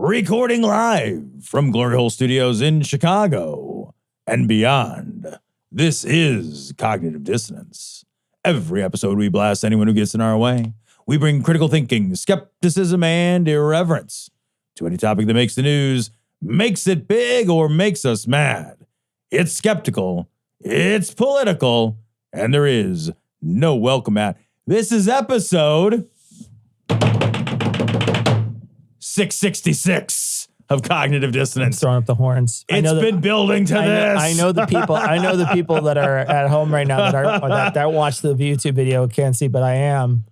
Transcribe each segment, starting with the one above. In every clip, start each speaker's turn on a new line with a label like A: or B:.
A: recording live from Glory Hole Studios in Chicago and beyond. This is Cognitive Dissonance. Every episode we blast anyone who gets in our way. We bring critical thinking, skepticism, and irreverence to any topic that makes the news, makes it big, or makes us mad. It's skeptical, it's political, and there is no welcome mat. This is episode 666 of Cognitive Dissonance.
B: I'm throwing up the horns.
A: It's been building to this.
B: I know the people. I know the people that are at home right now that watch the YouTube video can't see, but I am.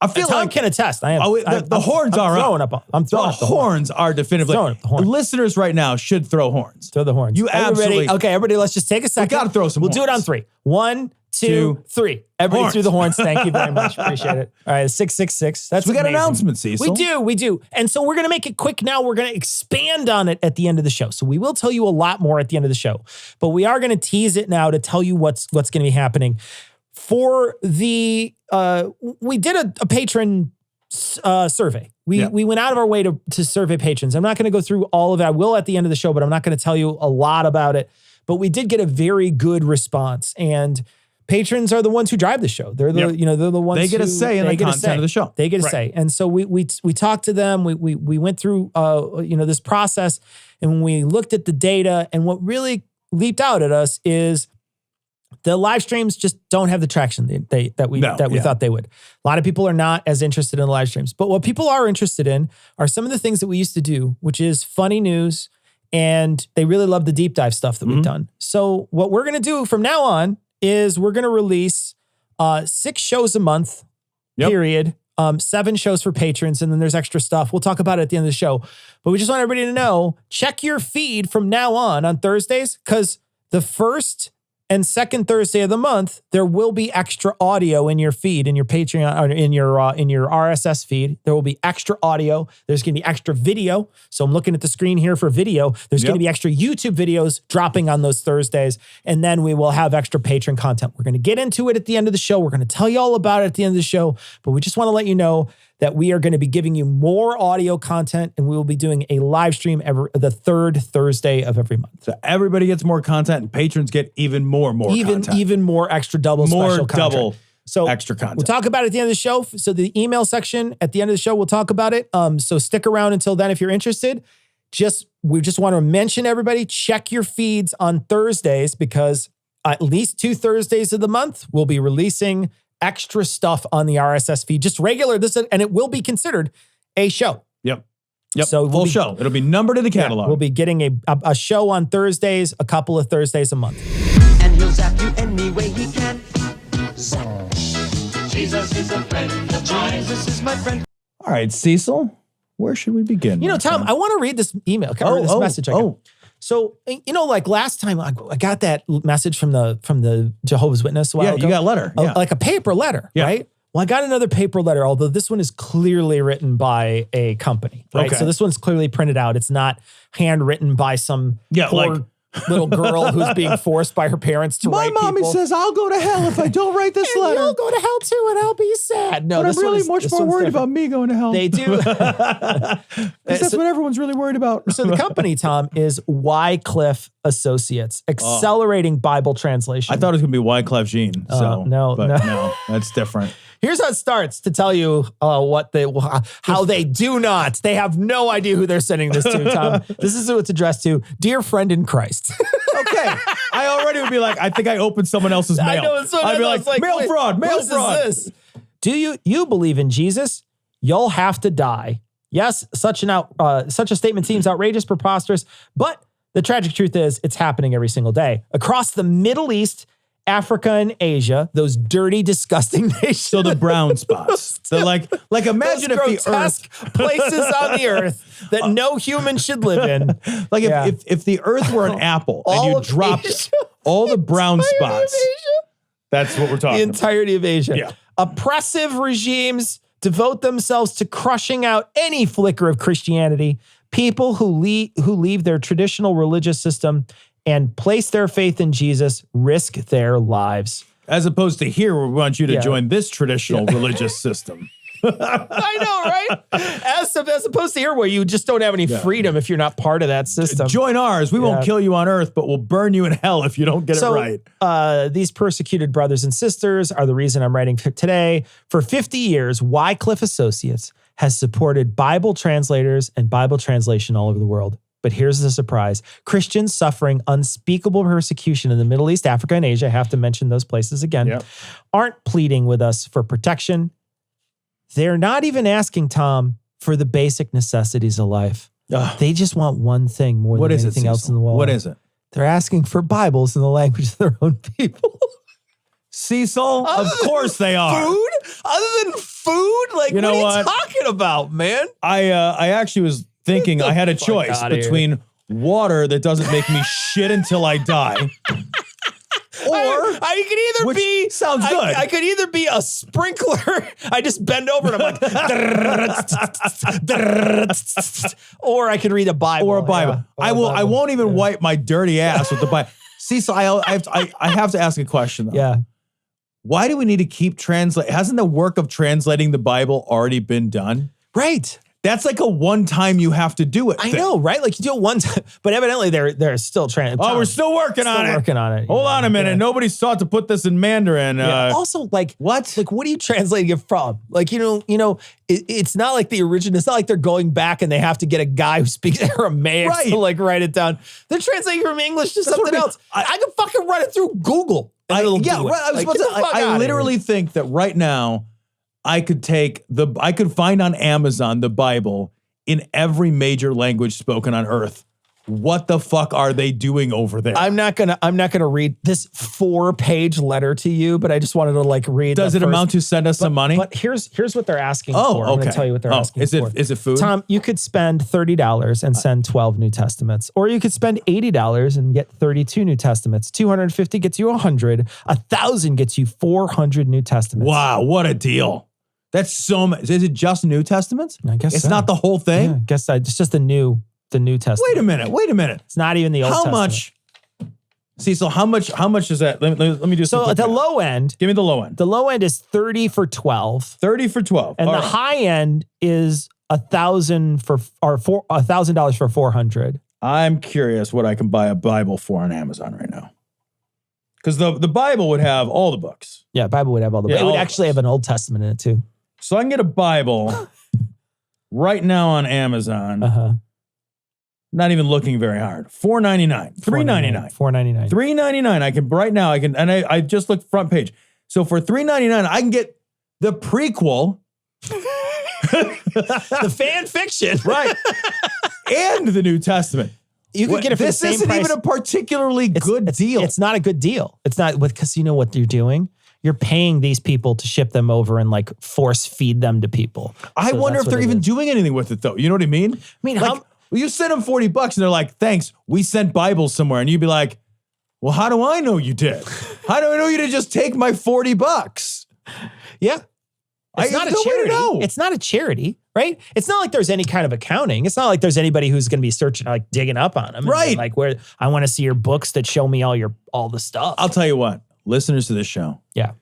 A: I feel
B: Tom
A: like
B: can attest. I am.
A: The horns are
B: throwing
A: up.
B: up. I'm throwing
A: The
B: up the horns.
A: horns are definitively.
B: Throwing up the horns.
A: Listeners right now should throw horns.
B: Throw the horns.
A: You absolutely.
B: Okay, everybody, let's just take a second.
A: We got to throw some
B: We'll
A: horns.
B: do it on three. 1, 2, 3. Everybody
A: Horns.
B: threw the horns. Thank you very much. Appreciate it. All right, 666. That's
A: We got
B: amazing.
A: announcements, Cecil.
B: We do. And so we're going to make it quick now. We're going to expand on it at the end of the show. So we will tell you a lot more at the end of the show. But we are going to tease it now to tell you what's going to be happening. For the, we did a patron survey. We went out of our way to survey patrons. I'm not going to go through all of it. I will at the end of the show, but I'm not going to tell you a lot about it. But we did get a very good response, and patrons are the ones who drive the show. They're the they're the ones
A: They get a say in the content of the show.
B: They get a say, and so we talked to them. We went through this process, and we looked at the data, and what really leaped out at us is the live streams just don't have the traction that we thought they would. A lot of people are not as interested in the live streams. But what people are interested in are some of the things that we used to do, which is funny news, and they really love the deep dive stuff that we've done. So what we're going to do from now on is we're going to release 6 shows a month, period. 7 shows for patrons, and then there's extra stuff. We'll talk about it at the end of the show. But we just want everybody to know, check your feed from now on Thursdays, because the first and second Thursday of the month, there will be extra audio in your feed, in your Patreon, or in your RSS feed. There will be extra audio. There's going to be extra video. So I'm looking at the screen here for video. There's going to be extra YouTube videos dropping on those Thursdays. And then we will have extra patron content. We're going to get into it at the end of the show. We're going to tell you all about it at the end of the show. But we just want to let you know that we are going to be giving you more audio content, and we will be doing a live stream the third Thursday of every month.
A: So everybody gets more content, and patrons get even more content.
B: Even more extra double special content.
A: Double
B: so
A: extra content.
B: We'll talk about it at the end of the show. So the email section at the end of the show, we'll talk about it. So stick around until then if you're interested. We just want to mention everybody, check your feeds on Thursdays, because at least 2 Thursdays of the month we'll be releasing extra stuff on the RSS feed, just regular and it will be considered a show.
A: Yep.
B: So
A: full show. It'll be numbered in the catalog.
B: We'll be getting a show on Thursdays, a couple of Thursdays a month.
C: And he'll zap you any way he can. Zap. Jesus is a friend of mine. Jesus is my friend.
A: All right, Cecil, where should we begin?
B: Tom, I want to read this email. Can I read this message I got? So, like last time I got that message from the Jehovah's Witness a while ago.
A: You got a letter.
B: Like a paper letter, right? Well, I got another paper letter, although this one is clearly written by a company, right?
A: Okay.
B: So this one's clearly printed out. It's not handwritten by some poor little girl who's being forced by her parents to write
A: My mommy says I'll go to hell if I don't write this
B: and
A: letter.
B: you'll go to hell too, and I'll be sad. No,
A: but I'm really much more worried about me going to hell.
B: They do.
A: That's what everyone's really worried about.
B: So the company, Tom, is Wycliffe Associates, Accelerating Bible Translation.
A: I thought it was going to be Wyclef Jean. No, that's different.
B: Here's how it starts to tell you how they do not. They have no idea who they're sending this to, Tom. This is who it's addressed to. Dear friend in Christ.
A: Okay. I already would be like, I think I opened someone else's mail.
B: I know.
A: I'd be like, mail fraud.
B: Is this? Do you believe in Jesus? You'll have to die. Yes, such a statement seems outrageous, preposterous, but the tragic truth is it's happening every single day. Across the Middle East, Africa, and Asia, those dirty, disgusting nations.
A: So the brown spots. So like imagine if the earth
B: places on the earth that no human should live in.
A: Like if the earth were an apple and you dropped all the brown spots. That's what we're talking
B: about. The entirety of Asia.
A: Yeah.
B: Oppressive regimes devote themselves to crushing out any flicker of Christianity. People who leave their traditional religious system and place their faith in Jesus risk their lives.
A: As opposed to here, we want you to join this traditional religious system.
B: I know, right? As opposed to here where you just don't have any freedom if you're not part of that system.
A: Join ours. We won't kill you on earth, but we'll burn you in hell if you don't get it right.
B: These persecuted brothers and sisters are the reason I'm writing today. For 50 years, Wycliffe Associates has supported Bible translators and Bible translation all over the world. But here's the surprise. Christians suffering unspeakable persecution in the Middle East, Africa, and Asia, I have to mention those places again, aren't pleading with us for protection. They're not even asking, Tom, for the basic necessities of life. They just want one thing more than anything else in the world.
A: What is it?
B: They're asking for Bibles in the language of their own people.
A: Cecil? Of course they are.
B: Food? Other than food? Like, what are you talking about, man?
A: I actually was thinking I had a choice between water that doesn't make me shit until I die. Or
B: I could either be
A: sounds good.
B: I could either be a sprinkler. I just bend over and I'm like, or I could read a Bible.
A: Or a Bible.
B: Yeah.
A: I won't even wipe my dirty ass with the Bible. Cecil, I have to ask a question though.
B: Yeah.
A: Why do we need to keep translating? Hasn't the work of translating the Bible already been done?
B: Right.
A: That's like a one time you have to do it.
B: I know, right? Like you do it one time, but evidently they're still trying.
A: Oh, we're still working on it.
B: Working on it.
A: Hold on a minute. Nobody's thought to put this in Mandarin.
B: Also, like what? Like what are you translating it from? Like it's not like the original. It's not like they're going back and they have to get a guy who speaks Aramaic to like write it down. They're translating from English to something else. I can fucking run it through Google.
A: I literally think that right now. I could find on Amazon the Bible in every major language spoken on earth. What the fuck are they doing over there?
B: I'm not gonna read this 4-page letter to you, but I just wanted to like read.
A: Does it amount to send us some money?
B: But here's what they're asking for. I'm gonna tell you what they're asking for.
A: Is it food?
B: Tom, you could spend $30 and send 12 New Testaments, or you could spend $80 and get 32 New Testaments. 250 gets you 100. 1,000 gets you 400 New Testaments.
A: Wow, what a deal! That's so much. Is it just New Testaments?
B: I guess
A: it's not the whole thing.
B: Yeah, I guess it's just the New Testament.
A: Wait a minute.
B: It's not even the Old Testament.
A: How much, Cecil? How much is that? Let me do.
B: So at the low end,
A: give me the low end.
B: The low end is 30 for 12.
A: 30 for 12,
B: and the high end is $1,000 for $1,000 for 400.
A: I'm curious what I can buy a Bible for on Amazon right now. Because the Bible would have all the books.
B: Yeah, Bible would have all the books. It would actually have an Old Testament in it too.
A: So I can get a Bible right now on Amazon. Not even looking very hard. $4.99. $3.99.
B: $4.99.
A: $3.99. I can right now. I just looked front page. So for $3.99, I can get the prequel,
B: the fan fiction,
A: right, and the New Testament.
B: You can get it for the same price.
A: This isn't even a particularly good deal.
B: It's not a good deal. It's not because you know what you're doing. You're paying these people to ship them over and like force feed them to people.
A: I wonder if they're even doing anything with it though. You know what I mean?
B: I mean,
A: like, you send them $40 and they're like, thanks, we sent Bibles somewhere. And you'd be like, well, how do I know you did? How do I know you did just take my $40?
B: Yeah. It's not a charity. It's not a charity, right? It's not like there's any kind of accounting. It's not like there's anybody who's going to be searching, like digging up on them.
A: Right.
B: Like where I want to see your books that show me all the stuff.
A: I'll tell you what, listeners to this show.
B: Yeah.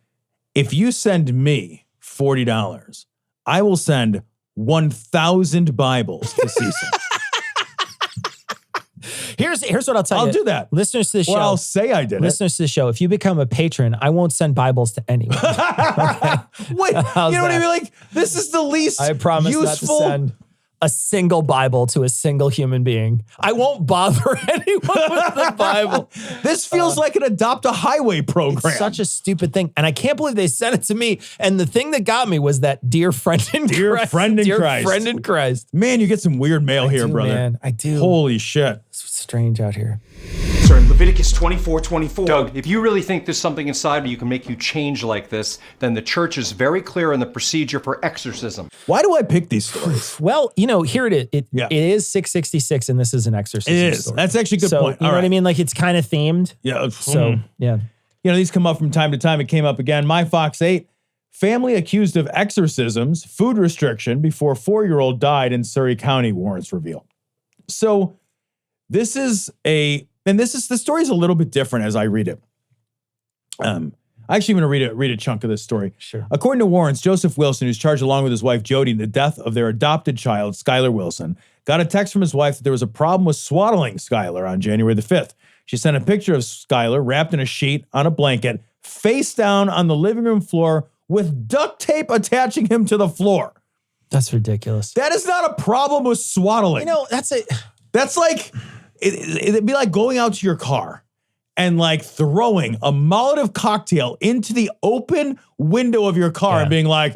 A: If you send me $40, I will send 1,000 Bibles to Cecil.
B: Here's what I'll tell you.
A: I'll do that.
B: Listeners to the show.
A: Well, I'll say I did
B: Listeners to the show, if you become a patron, I won't send Bibles to anyone. Okay?
A: Wait, you know what I mean? Like, this is the least
B: I promise
A: useful.
B: not to send a single Bible to a single human being. I won't bother anyone with the Bible.
A: This feels like an Adopt a Highway program.
B: It's such a stupid thing. And I can't believe they sent it to me. And the thing that got me was that dear friend in Christ.
A: Friend in Christ. Man, you get some weird mail here, brother.
B: Man, I do.
A: Holy shit.
B: It's strange out here.
D: Sir, Leviticus 24:24. Doug, if you really think there's something inside you can make you change like this, then the church is very clear on the procedure for exorcism.
A: Why do I pick these stories?
B: Well, here it is. It is 666, and this is an exorcism story.
A: That's actually a good point.
B: You know what I mean? Like, it's kind of themed.
A: Yeah.
B: So, yeah.
A: You know, these come up from time to time. It came up again. My Fox 8, family accused of exorcisms, food restriction before 4-year-old died in Surrey County, warrants reveal. So the story is a little bit different as I read it. actually going to read a chunk of this story.
B: Sure.
A: According to warrants, Joseph Wilson, who's charged along with his wife Jody in the death of their adopted child, Skylar Wilson, got a text from his wife that there was a problem with swaddling Skylar on January the 5th. She sent a picture of Skylar wrapped in a sheet on a blanket, face down on the living room floor with duct tape attaching him to the floor.
B: That's ridiculous.
A: That is not a problem with swaddling. That's like, it'd be like going out to your car and like throwing a Molotov cocktail into the open window of your car and being like,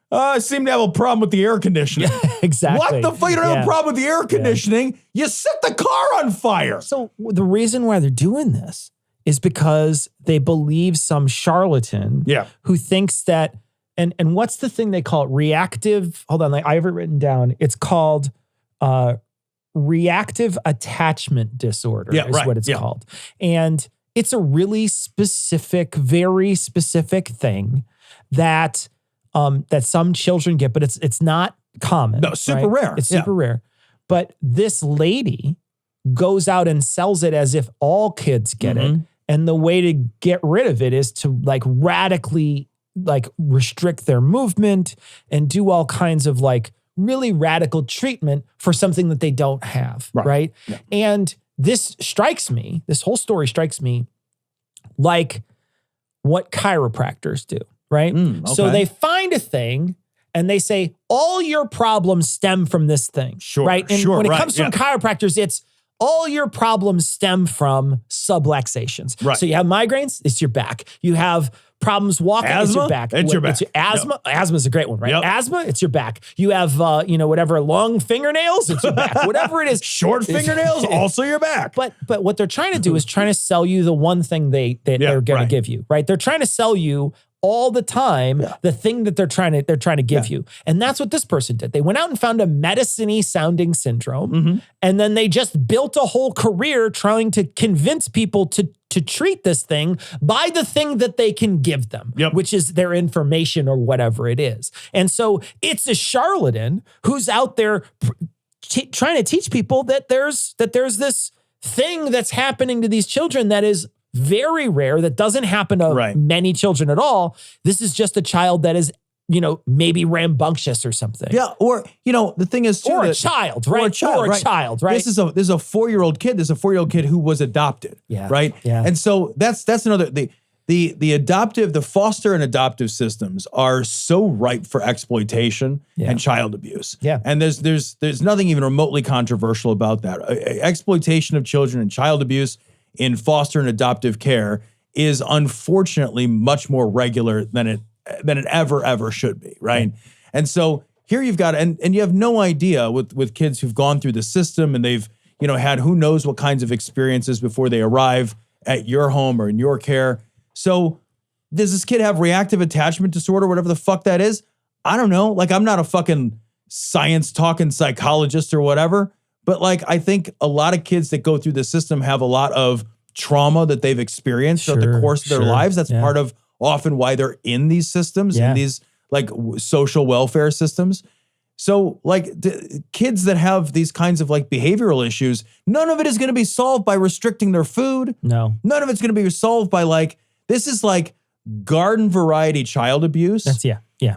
A: I seem to have a problem with the air conditioning.
B: Exactly.
A: What the fuck? You don't have a problem with the air conditioning. You set the car on fire.
B: So the reason why they're doing this is because they believe some charlatan who thinks that, and what's the thing they call it? Reactive, hold on, I have it written down. It's called reactive attachment disorder is what it's called. And it's a really specific, very specific thing that that some children get, but it's not common.
A: No, super rare.
B: It's super rare. But this lady goes out and sells it as if all kids get it. And the way to get rid of it is to like radically like restrict their movement and do all kinds of like really radical treatment for something that they don't have, right? Yeah. And this whole story strikes me like what chiropractors do, right? Okay. So they find a thing and they say, all your problems stem from this thing, right? And when it comes from chiropractors, it's all your problems stem from subluxations. Right. So you have migraines, it's your back. You have problems walking, it's your back.
A: It's your back.
B: Asthma, asthma is a great one, right? Yep. Asthma, it's your back. You have, whatever, long fingernails, it's your back. Whatever it is.
A: Short fingernails, also your back.
B: But what they're trying to do is trying to sell you the one thing they're going to give you, right? They're trying to sell you all the time the thing that they're trying to give you. And that's what this person did. They went out and found a medicine-y sounding syndrome, and then they just built a whole career trying to convince people to treat this thing by the thing that they can give them, which is their information or whatever it is. And so it's a charlatan who's out there trying to teach people that there's this thing that's happening to these children that is very rare, that doesn't happen to many children at all. This is just a child that is, maybe rambunctious or something.
A: Yeah, or, the thing is, too,
B: or a child, right? Or a child, right?
A: This is a 4-year-old kid. There's a 4-year-old kid who was adopted, right? Yeah. And so that's another, the foster and adoptive systems are so ripe for exploitation and child abuse. Yeah. And there's nothing even remotely controversial about that. Exploitation of children and child abuse in foster and adoptive care is unfortunately much more regular than it ever should be, right? And so here you've got, and you have no idea with kids who've gone through the system and they've, had who knows what kinds of experiences before they arrive at your home or in your care. So does this kid have reactive attachment disorder, whatever the fuck that is? I don't know. Like, I'm not a fucking science talking psychologist or whatever, but like, I think a lot of kids that go through the system have a lot of trauma that they've experienced throughout the course of their lives. That's part of often why they're in these systems, in these like social welfare systems. So like kids that have these kinds of like behavioral issues, none of it is going to be solved by restricting their food. No. None of it's going to be solved by like, this is like garden variety child abuse.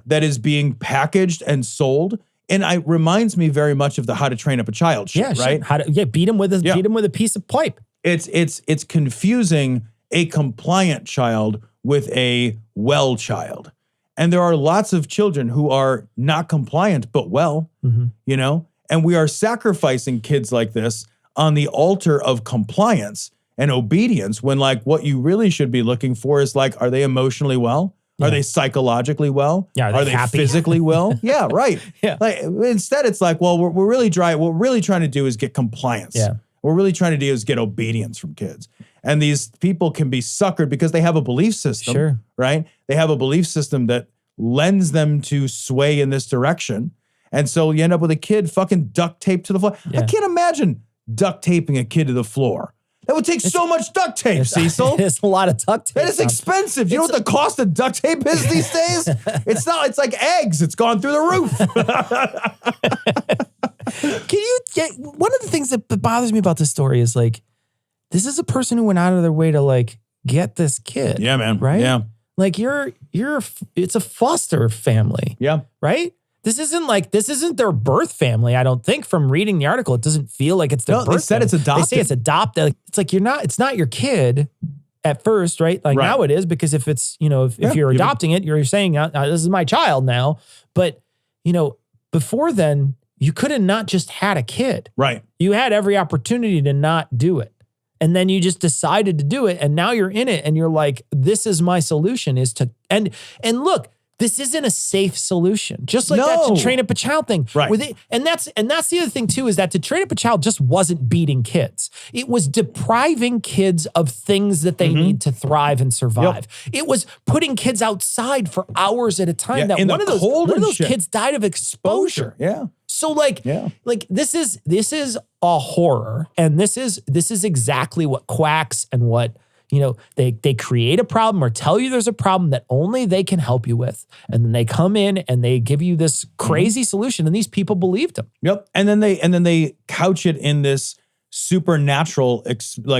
A: That is being packaged and sold. And it reminds me very much of the How to Train Up a Child shit, right?
B: Beat him with a piece of pipe.
A: It's confusing a compliant child with a well child. And there are lots of children who are not compliant, but well, and we are sacrificing kids like this on the altar of compliance and obedience when like what you really should be looking for is like, are they emotionally well? Yeah. Are they psychologically well?
B: Yeah,
A: are they
B: happy?
A: Physically well? Yeah, right. Like instead it's like, well, what we're really trying to do is get compliance. Yeah. What we're really trying to do is get obedience from kids. And these people can be suckered because they have a belief system, right? They have a belief system that lends them to sway in this direction. And so you end up with a kid fucking duct taped to the floor. I can't imagine duct taping a kid to the floor. That would take so much duct tape, Cecil.
B: It's a lot of duct tape.
A: That is expensive. You know what the cost of duct tape is these days? It's like eggs. It's gone through the roof.
B: One of the things that bothers me about this story is like, this is a person who went out of their way to like get this kid.
A: Yeah, man.
B: Right?
A: Yeah.
B: Like it's a foster family,
A: Yeah.
B: right? This isn't their birth family. I don't think from reading the article, it doesn't feel like it's their birth
A: they said
B: family.
A: it's adopted.
B: They say it's adopted. It's like it's not your kid at first, right? Like now it is, because if it's, if you're adopting it, you're saying, this is my child now. But, before then, you could have not just had a kid.
A: Right.
B: You had every opportunity to not do it. And then you just decided to do it. And now you're in it and you're like, this is my solution and look, this isn't a safe solution. Just like that To Train Up a Child thing.
A: Right.
B: And that's the other thing too, is that To Train Up a Child just wasn't beating kids. It was depriving kids of things that they need to thrive and survive. Yep. It was putting kids outside for hours at a time. That one of those kids died of exposure.
A: Yeah.
B: So like this is a horror. And this is exactly what quacks and what they create a problem or tell you there's a problem that only they can help you with. And then they come in and they give you this crazy solution, and these people believed them.
A: Yep. And then they couch it in this supernatural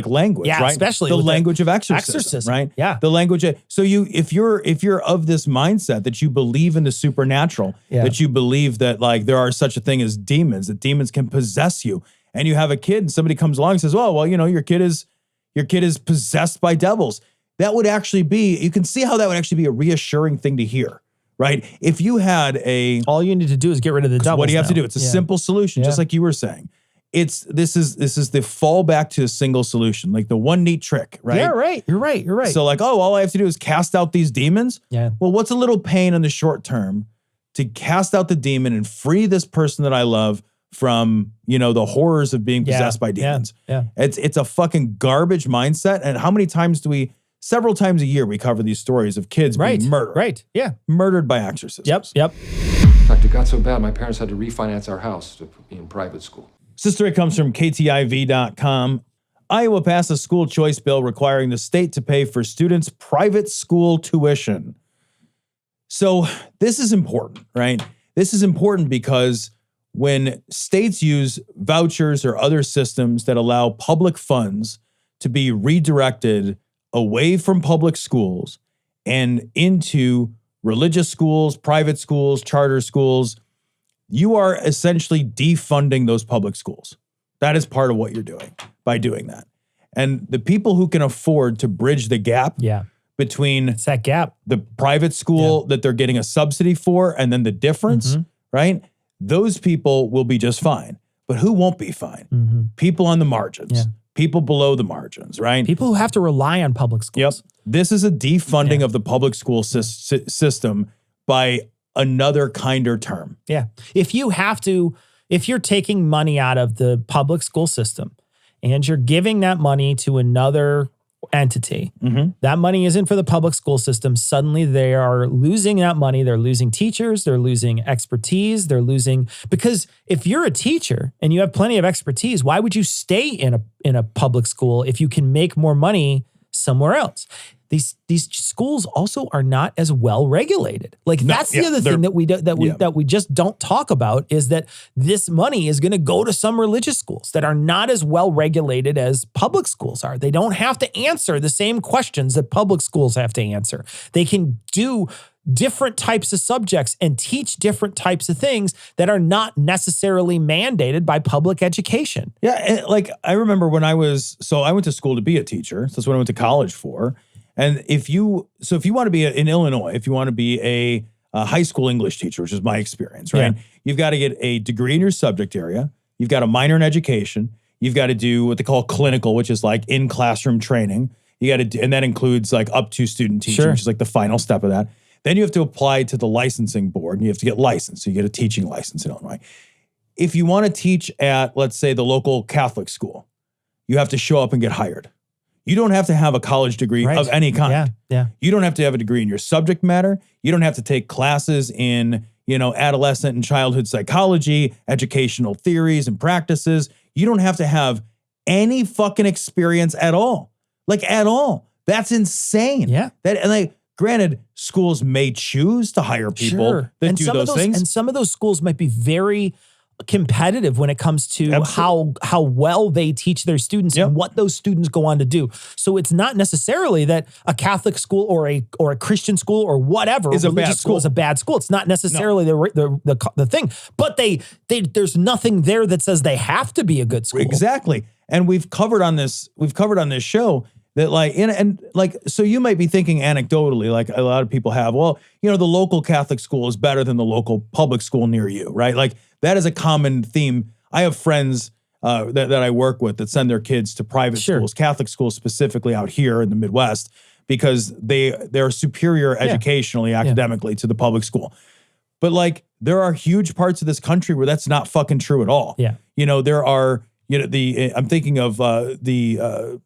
A: language, right?
B: Especially
A: the language of exorcism, right?
B: Yeah.
A: The language. So if you're of this mindset that you believe in the supernatural, that you believe that there are such a thing as demons, that demons can possess you, and you have a kid and somebody comes along and says, oh, well, your kid is possessed by devils. That would actually be, you can see how that would actually be a reassuring thing to hear, right? If you had
B: all you need to do is get rid of the devils.
A: What do you have to do? It's a simple solution, just like you were saying. This is the fallback to a single solution, like the one neat trick, right?
B: Yeah, right. You're right. So
A: all I have to do is cast out these demons.
B: Yeah.
A: Well, what's a little pain in the short term to cast out the demon and free this person that I love from, the horrors of being possessed by demons.
B: Yeah.
A: It's a fucking garbage mindset. And how many times several times a year, we cover these stories of kids being murdered.
B: Right. Yeah.
A: Murdered by exorcisms.
B: Yep.
E: In fact, it got so bad, my parents had to refinance our house to put me in private school.
A: This story comes from KTIV.com. Iowa passed a school choice bill requiring the state to pay for students' private school tuition. So this is important, right? This is important because when states use vouchers or other systems that allow public funds to be redirected away from public schools and into religious schools, private schools, charter schools, you are essentially defunding those public schools. That is part of what you're doing by doing that. And the people who can afford to bridge the gap between
B: it's that gap,
A: the private school that they're getting a subsidy for and then the difference, right? Those people will be just fine. But who won't be fine? People on the margins, people below the margins, right?
B: People who have to rely on public schools.
A: Yep. This is a defunding of the public school system by another kinder term.
B: Yeah. If you're taking money out of the public school system and you're giving that money to another entity, that money isn't for the public school system. Suddenly they are losing that money. They're losing teachers. They're losing expertise. Because if you're a teacher and you have plenty of expertise, why would you stay in a public school if you can make more money somewhere else? These schools also are not as well regulated. That's the other thing that we just don't talk about, is that this money is going to go to some religious schools that are not as well regulated as public schools are. They don't have to answer the same questions that public schools have to answer. They can do different types of subjects and teach different types of things that are not necessarily mandated by public education.
A: Yeah, I remember when I went to school to be a teacher. So that's what I went to college for. And if you want to be in Illinois, if you want to be a high school English teacher, which is my experience, right?
B: Yeah.
A: You've got to get a degree in your subject area. You've got a minor in education. You've got to do what they call clinical, which is like in classroom training. You got to do, and that includes up to student teaching, which is like the final step of that. Then you have to apply to the licensing board and you have to get licensed. So you get a teaching license in Illinois. If you want to teach at, let's say, the local Catholic school, you have to show up and get hired. You don't have to have a college degree of any kind.
B: Yeah.
A: You don't have to have a degree in your subject matter. You don't have to take classes in, adolescent and childhood psychology, educational theories and practices. You don't have to have any fucking experience at all. At all. That's insane.
B: Yeah.
A: Granted, schools may choose to hire people that do those things.
B: And some of those schools might be very competitive when it comes to how well they teach their students and what those students go on to do. So it's not necessarily that a Catholic school or a Christian school or whatever
A: is a bad
B: school is a bad school. It's not necessarily the thing, but there's nothing there that says they have to be a good school.
A: Exactly. And we've covered on this show that like, so you might be thinking anecdotally, like a lot of people have, well, the local Catholic school is better than the local public school near you, right? Like that is a common theme. I have friends that I work with that send their kids to private schools, Catholic schools specifically out here in the Midwest, because they're superior educationally, academically to the public school. But like, there are huge parts of this country where that's not fucking true at all.
B: Yeah.
A: There are, I'm thinking of the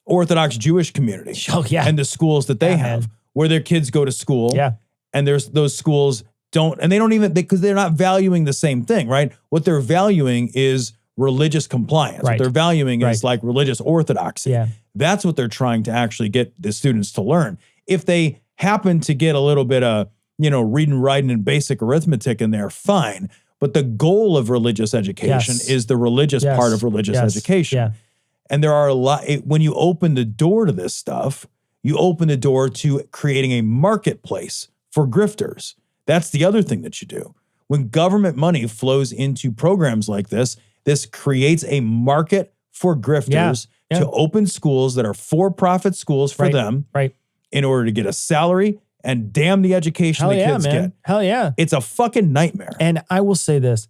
A: Orthodox Jewish community.
B: Oh, yeah.
A: And the schools that they have where their kids go to school.
B: Yeah.
A: And there's those schools they don't even, because they're not valuing the same thing, right? What they're valuing is religious compliance.
B: Right.
A: What they're valuing is like religious orthodoxy.
B: Yeah.
A: That's what they're trying to actually get the students to learn. If they happen to get a little bit of, reading, writing, and basic arithmetic in there, fine. But the goal of religious education is the religious part of religious education.
B: Yeah.
A: And there are a lot, when you open the door to this stuff, you open the door to creating a marketplace for grifters. That's the other thing that you do. When government money flows into programs like this creates a market for grifters to open schools that are for-profit schools for them in order to get a salary and damn the education the kids get.
B: Hell yeah.
A: It's a fucking nightmare.
B: And I will say this,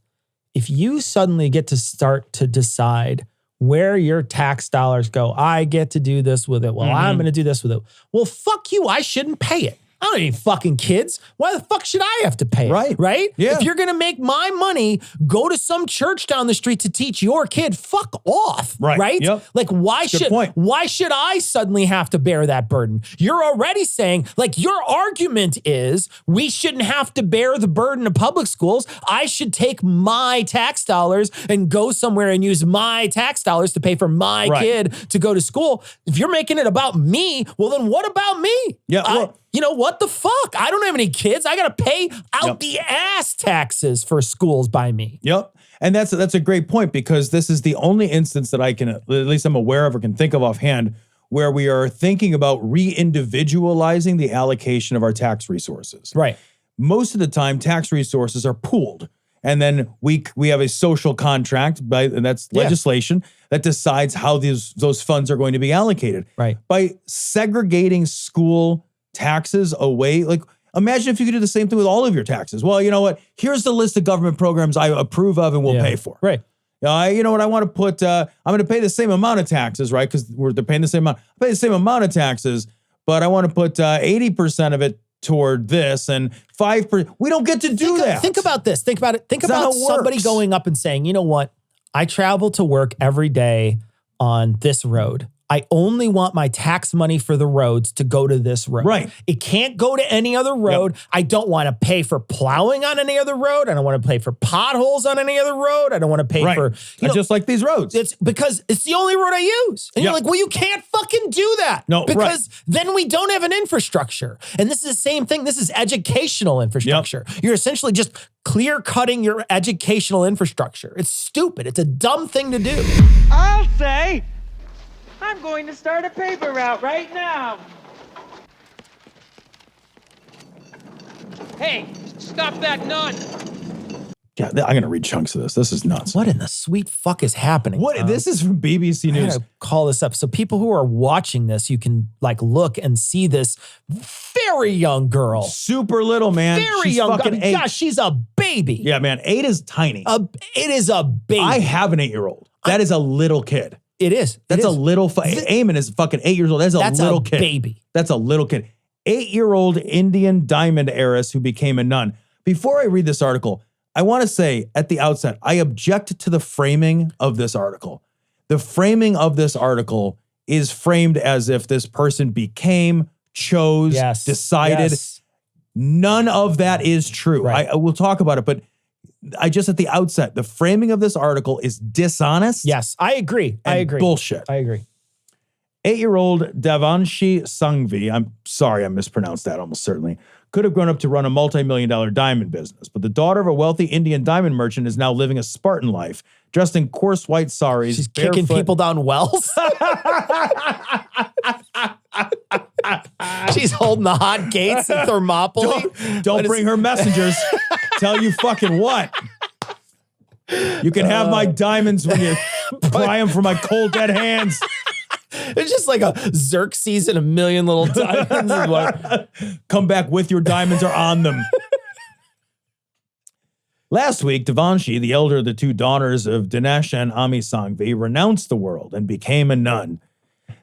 B: if you suddenly get to start to decide where your tax dollars go, I get to do this with it. Well, I'm going to do this with it. Well, fuck you. I shouldn't pay it. I don't need any fucking kids. Why the fuck should I have to pay it? Right?
A: Yeah.
B: If you're going to make my money go to some church down the street to teach your kid, fuck off. Right?
A: Yep.
B: Like, why should I suddenly have to bear that burden? You're already saying, like, your argument is we shouldn't have to bear the burden of public schools. I should take my tax dollars and go somewhere and use my tax dollars to pay for my kid to go to school. If you're making it about me, well, then what about me?
A: Yeah.
B: What the fuck? I don't have any kids. I got to pay out the ass taxes for schools by me.
A: Yep. And that's a great point, because this is the only instance that I can, at least I'm aware of or can think of offhand, where we are thinking about re-individualizing the allocation of our tax resources.
B: Right.
A: Most of the time, tax resources are pooled. And then we have a social contract, and that's legislation that decides how those funds are going to be allocated.
B: Right.
A: By segregating school taxes away, like imagine if you could do the same thing with all of your taxes. Well, you know what? Here's the list of government programs I approve of and will pay for.
B: Right.
A: You know what? I want to put, I'm going to pay the same amount of taxes, right? Because they're paying the same amount. I pay the same amount of taxes, but I want to put 80% of it toward this and 5%. We don't get to do that.
B: Think about this. Think about it. Think about somebody going up and saying, you know what? I travel to work every day on this road. I only want my tax money for the roads to go to this road.
A: Right.
B: It can't go to any other road. Yep. I don't want to pay for plowing on any other road. I don't want to pay for potholes on any other road. I don't want to pay for,
A: just like these roads.
B: It's because it's the only road I use. And you're like, well, you can't fucking do that.
A: No,
B: because then we don't have an infrastructure. And this is the same thing. This is educational infrastructure. Yep. You're essentially just clear cutting your educational infrastructure. It's stupid. It's a dumb thing to do.
F: I'll say, I'm going to start a paper route right now. Hey, stop that nut!
A: Yeah, I'm going to read chunks of this. This is nuts.
B: What in the sweet fuck is happening?
A: This is from BBC News.
B: I gotta call this up. So people who are watching this, you can like look and see this very young girl.
A: Super little, man.
B: She's young.
A: Fucking 8.
B: Gosh, she's a baby.
A: Yeah, man. 8 is tiny.
B: It is a baby.
A: I have an 8-year-old. That is a little kid.
B: It is.
A: That's a little, Eamon is fucking 8 years old. That's a little kid.
B: Baby.
A: That's a little kid. 8-year-old Indian diamond heiress who became a nun. Before I read this article, I want to say at the outset, I object to the framing of this article. The framing of this article is framed as if this person became, chose, decided. Yes. None of that is true.
B: Right.
A: I will talk about it, but I just at the outset, the framing of this article is dishonest.
B: Yes, I agree.
A: Bullshit.
B: I agree.
A: 8-year-old Devanshi Sanghvi, I'm sorry I mispronounced that almost certainly, could have grown up to run a multi-million-dollar diamond business. But the daughter of a wealthy Indian diamond merchant is now living a Spartan life, dressed in coarse white saris.
B: She's kicking people down wells. She's holding the hot gates in Thermopylae.
A: Don't bring her messengers. Tell you fucking what. You can have my diamonds when you pry them from my cold dead hands.
B: It's just like a Xerxes and a million little diamonds.
A: Come back with your diamonds or on them. Last week, Devanshi, the elder of the two daughters of Dinesh and Ami Sanghvi, renounced the world and became a nun.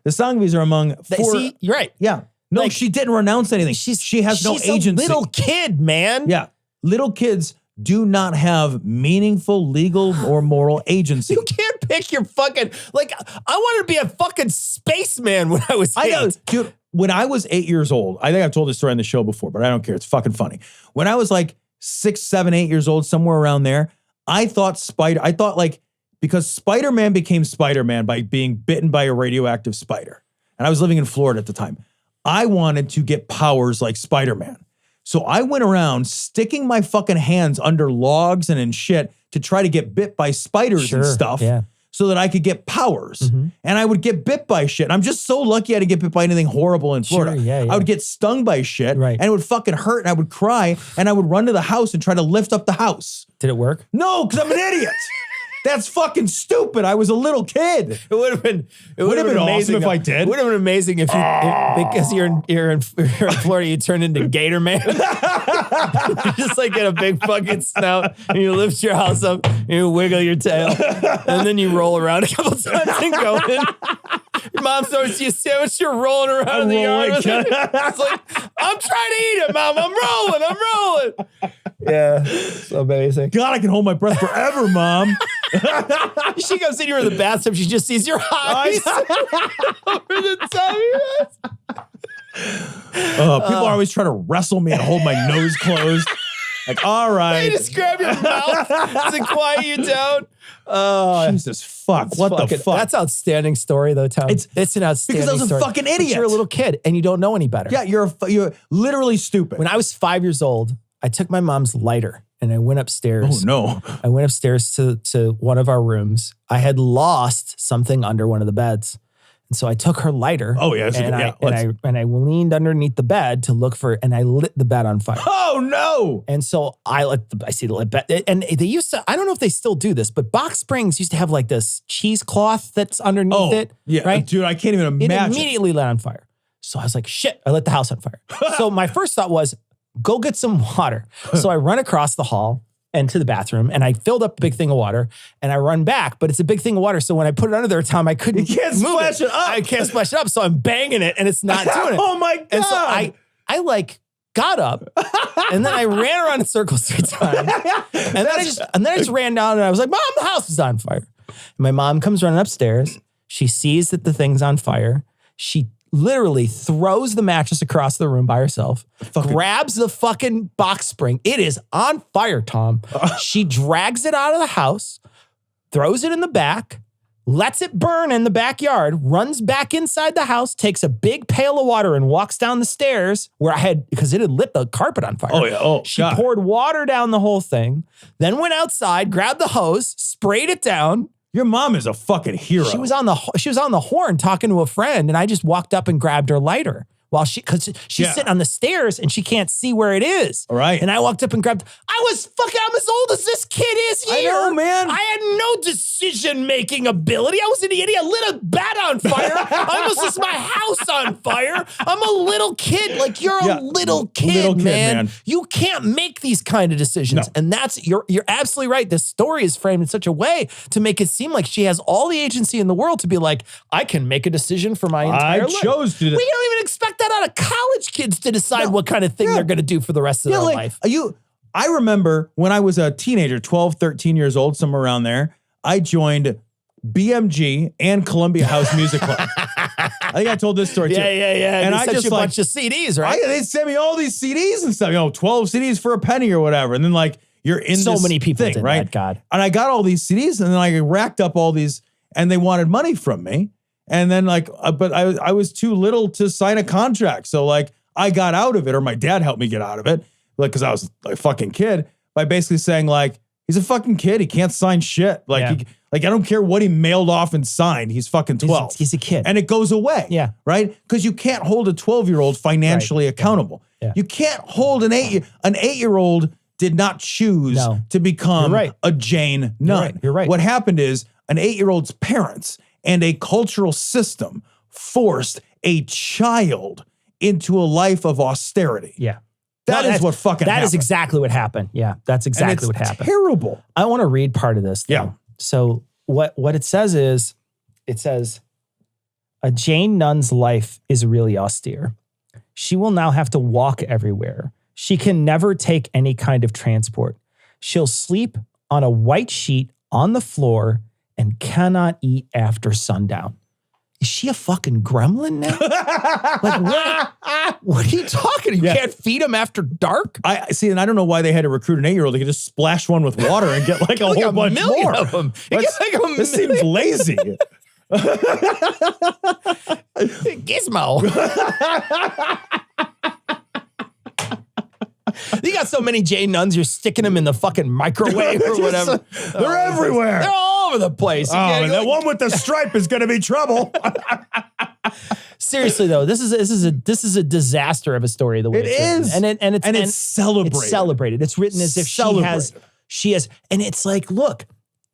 A: The Sanghvis are among four.
B: See, you're right.
A: Yeah. No,
B: Like,
A: she didn't renounce anything. She has no
B: She's
A: agency.
B: a little kid, man.
A: Yeah. Little kids do not have meaningful legal or moral agency.
B: You can't pick your fucking, like, I wanted to be a fucking spaceman when I was 8.
A: I know, dude, when I was 8 years old, I think I've told this story on the show before, but I don't care. It's fucking funny. When I was like 6, 7, 8 years old, somewhere around there, I thought like, because Spider-Man became Spider-Man by being bitten by a radioactive spider. And I was living in Florida at the time. I wanted to get powers like Spider-Man. So I went around sticking my fucking hands under logs and in shit to try to get bit by spiders and stuff so that I could get powers. And I would get bit by shit. And I'm just so lucky I didn't get bit by anything horrible in Florida. I would get stung by shit and it would fucking hurt and I would cry and I would run to the house and try to lift up the house.
B: Did it work?
A: No, because I'm an idiot. That's fucking stupid. I was a little kid.
B: It would have been
A: awesome if I did.
B: It would have been amazing if you because you're in Florida, you turn into Gator Man. Just like get a big fucking snout and you lift your house up and you wiggle your tail and then you roll around a couple times and go in. Your mom throws you a sandwich, you're rolling around in the yard. It's like, I'm trying to eat it, Mom. I'm rolling. Yeah, it's amazing.
A: God, I can hold my breath forever, Mom.
B: She comes in here in the bathtub. She just sees your eyes over the top of your
A: People are always trying to wrestle me and hold my nose closed. Like, all right.
B: They just grab your mouth to quiet you down. Oh,
A: Jesus fuck. What the fuck?
B: That's an outstanding story, though, Tom. It's an outstanding story.
A: Because I was a fucking idiot.
B: But you're a little kid and you don't know any better.
A: Yeah, you're literally stupid.
B: When I was 5 years old, I took my mom's lighter and I went upstairs.
A: Oh, no.
B: I went upstairs to one of our rooms. I had lost something under one of the beds. And so I took her lighter.
A: Oh, yeah.
B: And I leaned underneath the bed to look for it, and I lit the bed on fire.
A: Oh, no.
B: And so I see the lit bed. And they used to, I don't know if they still do this, but Box Springs used to have like this cheesecloth that's underneath it.
A: Yeah.
B: Right?
A: Dude, I can't even imagine.
B: It immediately lit on fire. So I was like, shit, I lit the house on fire. So my first thought was, go get some water. So I run across the hall and to the bathroom, and I filled up a big thing of water, and I run back, but it's a big thing of water. So when I put it under there, Tom, I couldn't
A: You can't
B: move
A: splash it up.
B: I can't splash it up. So I'm banging it, and it's not doing it.
A: Oh my God.
B: And so I like got up, and then I ran around in circles 3 times, and then I just ran down, and I was like, Mom, the house is on fire. And my mom comes running upstairs. She sees that the thing's on fire. She literally throws the mattress across the room by herself, grabs the fucking box spring. It is on fire, Tom. She drags it out of the house, throws it in the back, lets it burn in the backyard, runs back inside the house, takes a big pail of water and walks down the stairs because it had lit the carpet on fire.
A: Oh, yeah. Oh,
B: she
A: God.
B: poured water down the whole thing, then went outside, grabbed the hose, sprayed it down.
A: Your mom is a fucking hero.
B: She was on the horn talking to a friend, and I just walked up and grabbed her lighter because she's sitting on the stairs and she can't see where it is.
A: All right.
B: And I walked up and grabbed. I'm as old as this kid is here.
A: I know, man.
B: I had no decision-making ability. I was an idiot. I lit a bed on fire. I almost lit my house on fire. I'm a little kid. Like, you're a little kid, man. You can't make these kind of decisions.
A: No.
B: And you're absolutely right. This story is framed in such a way to make it seem like she has all the agency in the world to be like, I can make a decision for my entire life.
A: I chose to do that.
B: We don't even expect that out of college kids to decide what kind of thing they're going to do for the rest of their life.
A: I remember when I was a teenager, 12, 13 years old, somewhere around there, I joined BMG and Columbia House Music Club. I think I told this story too.
B: Yeah.
A: And
B: they
A: I
B: sent
A: just
B: you a bunch of CDs, right?
A: They sent me all these CDs and stuff, 12 CDs for a penny or whatever. And then you're in
B: so
A: this
B: many people
A: thing,
B: did
A: right?
B: that, God.
A: And I got all these CDs and then I racked up all these and they wanted money from me. And then but I was too little to sign a contract. So I got out of it, or my dad helped me get out of it, like, because I was a fucking kid, by basically saying, like, he's a fucking kid. He can't sign shit. Like, I don't care what he mailed off and signed. He's fucking 12.
B: He's a kid.
A: And it goes away.
B: Yeah.
A: Right? Because you can't hold a 12-year-old financially accountable.
B: Yeah.
A: You can't hold an 8-year-old did not choose to become a Jane nun.
B: You're right.
A: What happened is an 8-year-old's parents and a cultural system forced a child into a life of austerity.
B: Yeah.
A: That is what fucking happened.
B: That is exactly what happened. Yeah, that's exactly what happened.
A: Terrible.
B: I want to read part of this. Though.
A: Yeah.
B: So what it says is, it says, a Jane nun's life is really austere. She will now have to walk everywhere. She can never take any kind of transport. She'll sleep on a white sheet on the floor and cannot eat after sundown. Is she a fucking gremlin now? Like, what are you talking? You can't feed them after dark?
A: I see, and I don't know why they had to recruit an 8-year-old. They could just splash one with water and get like a whole bunch
B: million
A: more.
B: of them.
A: This seems lazy.
B: Gizmo. You got so many Jane nuns, you're sticking them in the fucking microwave or whatever.
A: They're everywhere.
B: They're all over the place.
A: Oh, and that one with the stripe is going to be trouble.
B: Seriously though, this is a disaster of a story. The way
A: It
B: it's
A: is,
B: written. and
A: it's celebrated.
B: It's celebrated. It's written as if she has, and it's like, look,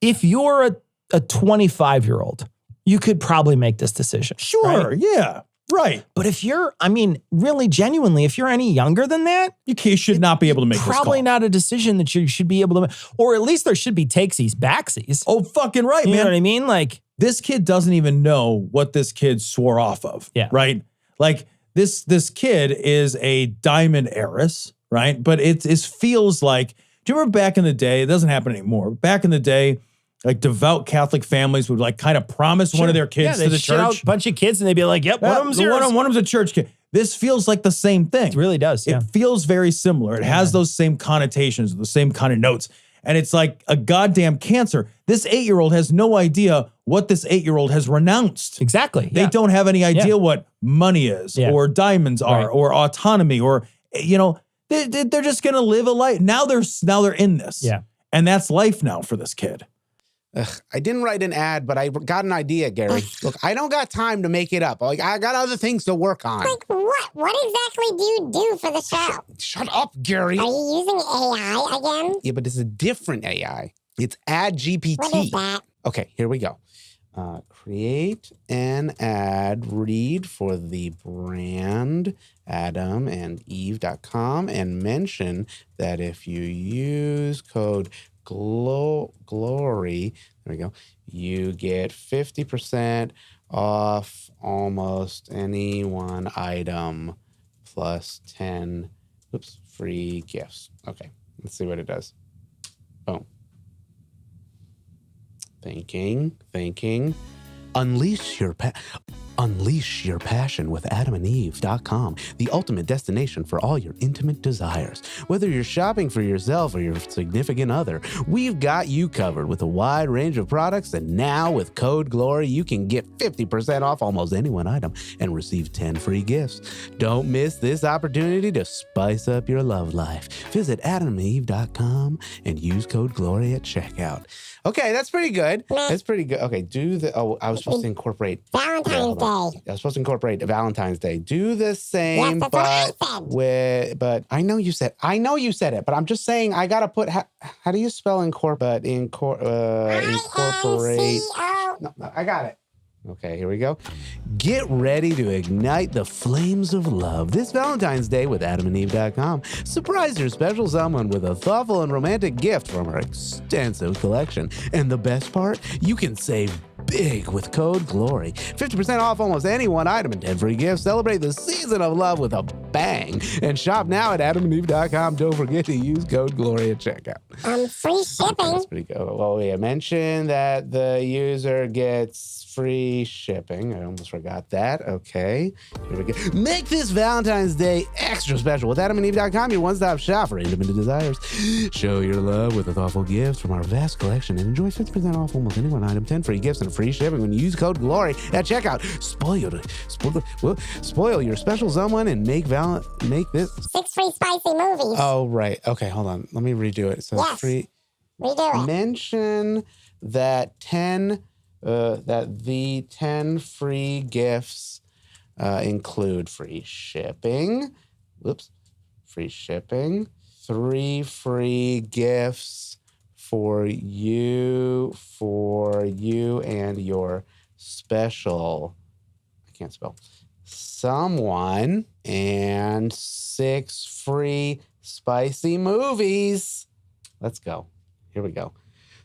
B: if you're a 25-year-old, you could probably make this decision.
A: Sure,
B: right?
A: yeah, right.
B: But if you're, I mean, really genuinely, if you're any younger than that,
A: You should not be able to make this call.
B: probably not a decision that you should be able to make, or at least there should be takesies, backsies.
A: Oh, fucking right,
B: You
A: man.
B: know what I mean? Like,
A: This kid doesn't even know what this kid swore off of.
B: Yeah.
A: Right? Like, this kid is a diamond heiress, right? But it feels like, do you remember back in the day, it doesn't happen anymore. Back in the day, like devout Catholic families would like kind of promise one of their kids to the
B: shit out
A: church.
B: a bunch of kids and they'd be like, yep, one of them's yours.
A: One of them's a church kid. This feels like the same thing.
B: It really does, yeah.
A: It feels very similar. It has those same connotations, the same kind of notes. And it's like a goddamn cancer. This 8-year-old has no idea what this 8-year-old has renounced.
B: Exactly.
A: They don't have any idea what money is or diamonds are or autonomy or, you know, they're just going to live a life. Now they're in this.
B: Yeah.
A: And that's life now for this kid.
G: I didn't write an ad, but I got an idea, Gary. Look, I don't got time to make it up. Like, I got other things to work on.
H: Like what? What exactly do you do for the show?
G: Shut up, Gary.
H: Are you using AI again?
G: Yeah, but it's a different AI. It's AdGPT.
H: What is that?
G: Okay, here we go. Create an ad read for the brand adamandeve.com and mention that if you use code glory, there we go, you get 50% off almost any one item plus 10 free gifts. Okay, let's see what it does. Boom. Thinking. Unleash your passion with adamandeve.com, the ultimate destination for all your intimate desires. Whether you're shopping for yourself or your significant other, we've got you covered with a wide range of products, and now with code GLORY, you can get 50% off almost any one item and receive 10 free gifts. Don't miss this opportunity to spice up your love life. Visit adamandeve.com and use code GLORY at checkout. Okay, that's pretty good. That's pretty good. Okay, I was supposed to incorporate
H: Valentine's Day.
G: I was supposed to incorporate Valentine's Day. Do the same,
H: Yes, that's what I said.
G: but I know you said it, but I'm just saying I gotta put how do you spell incorporate? Incorporate.
H: INCO.
G: No, I got it. Okay, here we go. Get ready to ignite the flames of love this Valentine's Day with adamandeve.com. Surprise your special someone with a thoughtful and romantic gift from our extensive collection. And the best part, you can save big with code GLORY. 50% off almost any one item and 10 free gifts. Celebrate the season of love with a bang. And shop now at adamandeve.com. Don't forget to use code GLORY at checkout.
H: Free shipping.
G: That's pretty good. Oh, yeah. Mention that the user gets free shipping. I almost forgot that. Okay. Here we go. Make this Valentine's Day extra special with adamandeve.com, your one-stop shop for intimate desires. Show your love with a thoughtful gift from our vast collection and enjoy 50% off almost any one item, 10 free gifts, and free shipping when you use code GLORY at checkout. Spoil your special someone and make Valentine's make this.
H: 6 free spicy movies.
G: Oh, right. Okay, hold on. Let me redo it. So
H: Yes.
G: free.
H: Redo it.
G: Mention that the 10 free gifts include free shipping. Whoops. Free shipping. 3 free gifts for you and your special, I can't spell, someone, and 6 free spicy movies. Let's go. Here we go.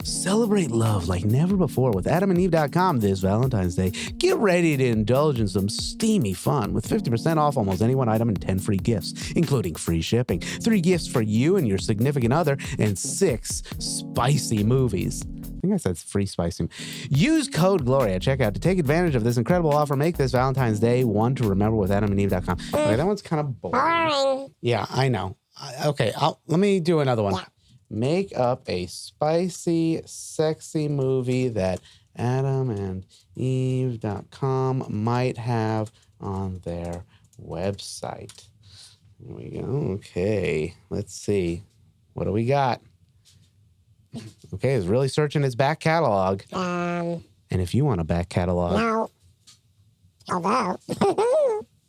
G: Celebrate love like never before with AdamandEve.com this Valentine's Day. Get ready to indulge in some steamy fun with 50% off almost any one item and 10 free gifts, including free shipping, 3 gifts for you and your significant other, and 6 spicy movies. I think I said free spicy. Use code GLORY at checkout to take advantage of this incredible offer. Make this Valentine's Day one to remember with AdamandEve.com. Okay, that one's kind of
H: Boring.
G: Yeah, I know. Okay, let me do another one.
H: Yeah.
G: Make up a spicy, sexy movie that AdamandEve.com might have on their website. Here we go. Okay, let's see. What do we got? Okay, it's really searching its back catalog. And if you want a back catalog,
H: No. Although.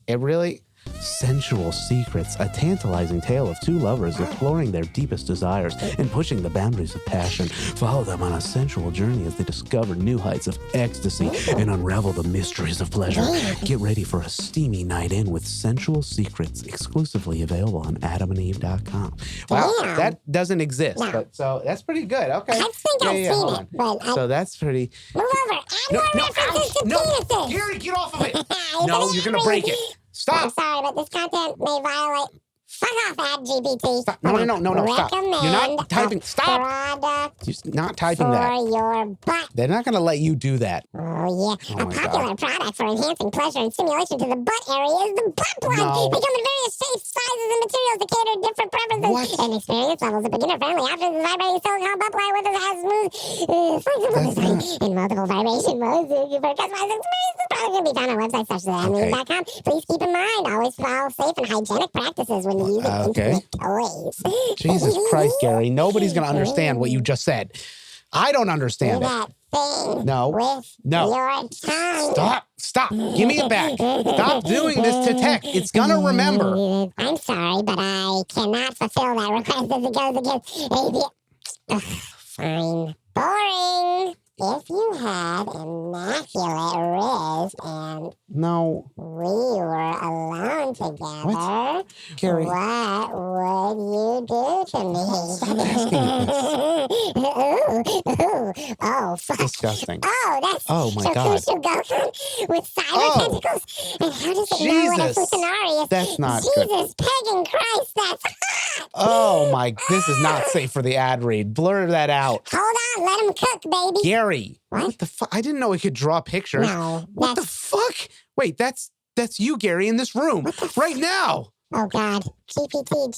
G: it really... Sensual Secrets, a tantalizing tale of 2 lovers exploring their deepest desires and pushing the boundaries of passion. Follow them on a sensual journey as they discover new heights of ecstasy and unravel the mysteries of pleasure. Get ready for a steamy night in with Sensual Secrets, exclusively available on AdamandEve.com. Wow,
H: Damn.
G: that doesn't exist,
H: No.
G: but so that's pretty good. Okay.
H: I think I've seen
G: hold
H: it,
G: on.
H: but I-
G: So that's pretty...
H: Move over. Add more references to penises.
G: Gary, get off of it.
H: It's
G: No,
H: an
G: you're going to
H: ad
G: break
H: read.
G: it.
H: I'm
G: Stop.
H: sorry, but this content may violate. Fuck off, AdGBT.
G: Stop. No, stop. You're not typing. Stop.
H: Product
G: You're not typing
H: for
G: that.
H: your butt.
G: They're not going to let you do that.
H: Oh, yeah.
G: Oh,
H: A
G: my
H: popular product for enhancing pleasure and stimulation to the butt area is the butt plug.
G: No.
H: They come in various shapes, sizes, and materials to cater to different preferences
G: What?
H: and experience levels. The beginner-friendly option is vibrating silicone butt plug with a smooth, flexible design in multiple vibration modes. For customized experience, this product can be found on websites such as AdamandEve.com. Please keep in mind, always follow safe and hygienic practices when using
G: Okay.
H: intimate toys.
G: Jesus Christ, Gary. Nobody's going to understand what you just said. I don't
H: Do
G: understand it.
H: that thing
G: No.
H: with
G: No.
H: your tongue.
G: Stop. Give me it back. Stop doing this to tech. It's going to remember.
H: I'm sorry, but I cannot fulfill that request as it goes against AV. Ugh, fine. Boring. If you had immaculate wrist and
G: No.
H: we were alone together,
G: Gary.
H: what would you do to me?
G: Stop asking me
H: Oh, fuck.
G: Disgusting.
H: Oh, that's
G: Oh, my God.
H: Shokushu Gohan with cyber
G: Oh.
H: tentacles. And how does it know what a
G: Jesus.
H: Futanari is?
G: That's not good.
H: Jesus, pagan Christ, that's hot.
G: Oh, my. This is not safe for the ad read. Blur that out.
H: Hold on, let him cook, baby.
G: Gary.
H: What?
G: The fuck? I didn't know it could draw pictures.
H: No,
G: What the fuck? Wait, that's you, Gary, in this room right now.
H: Oh, God. GPT,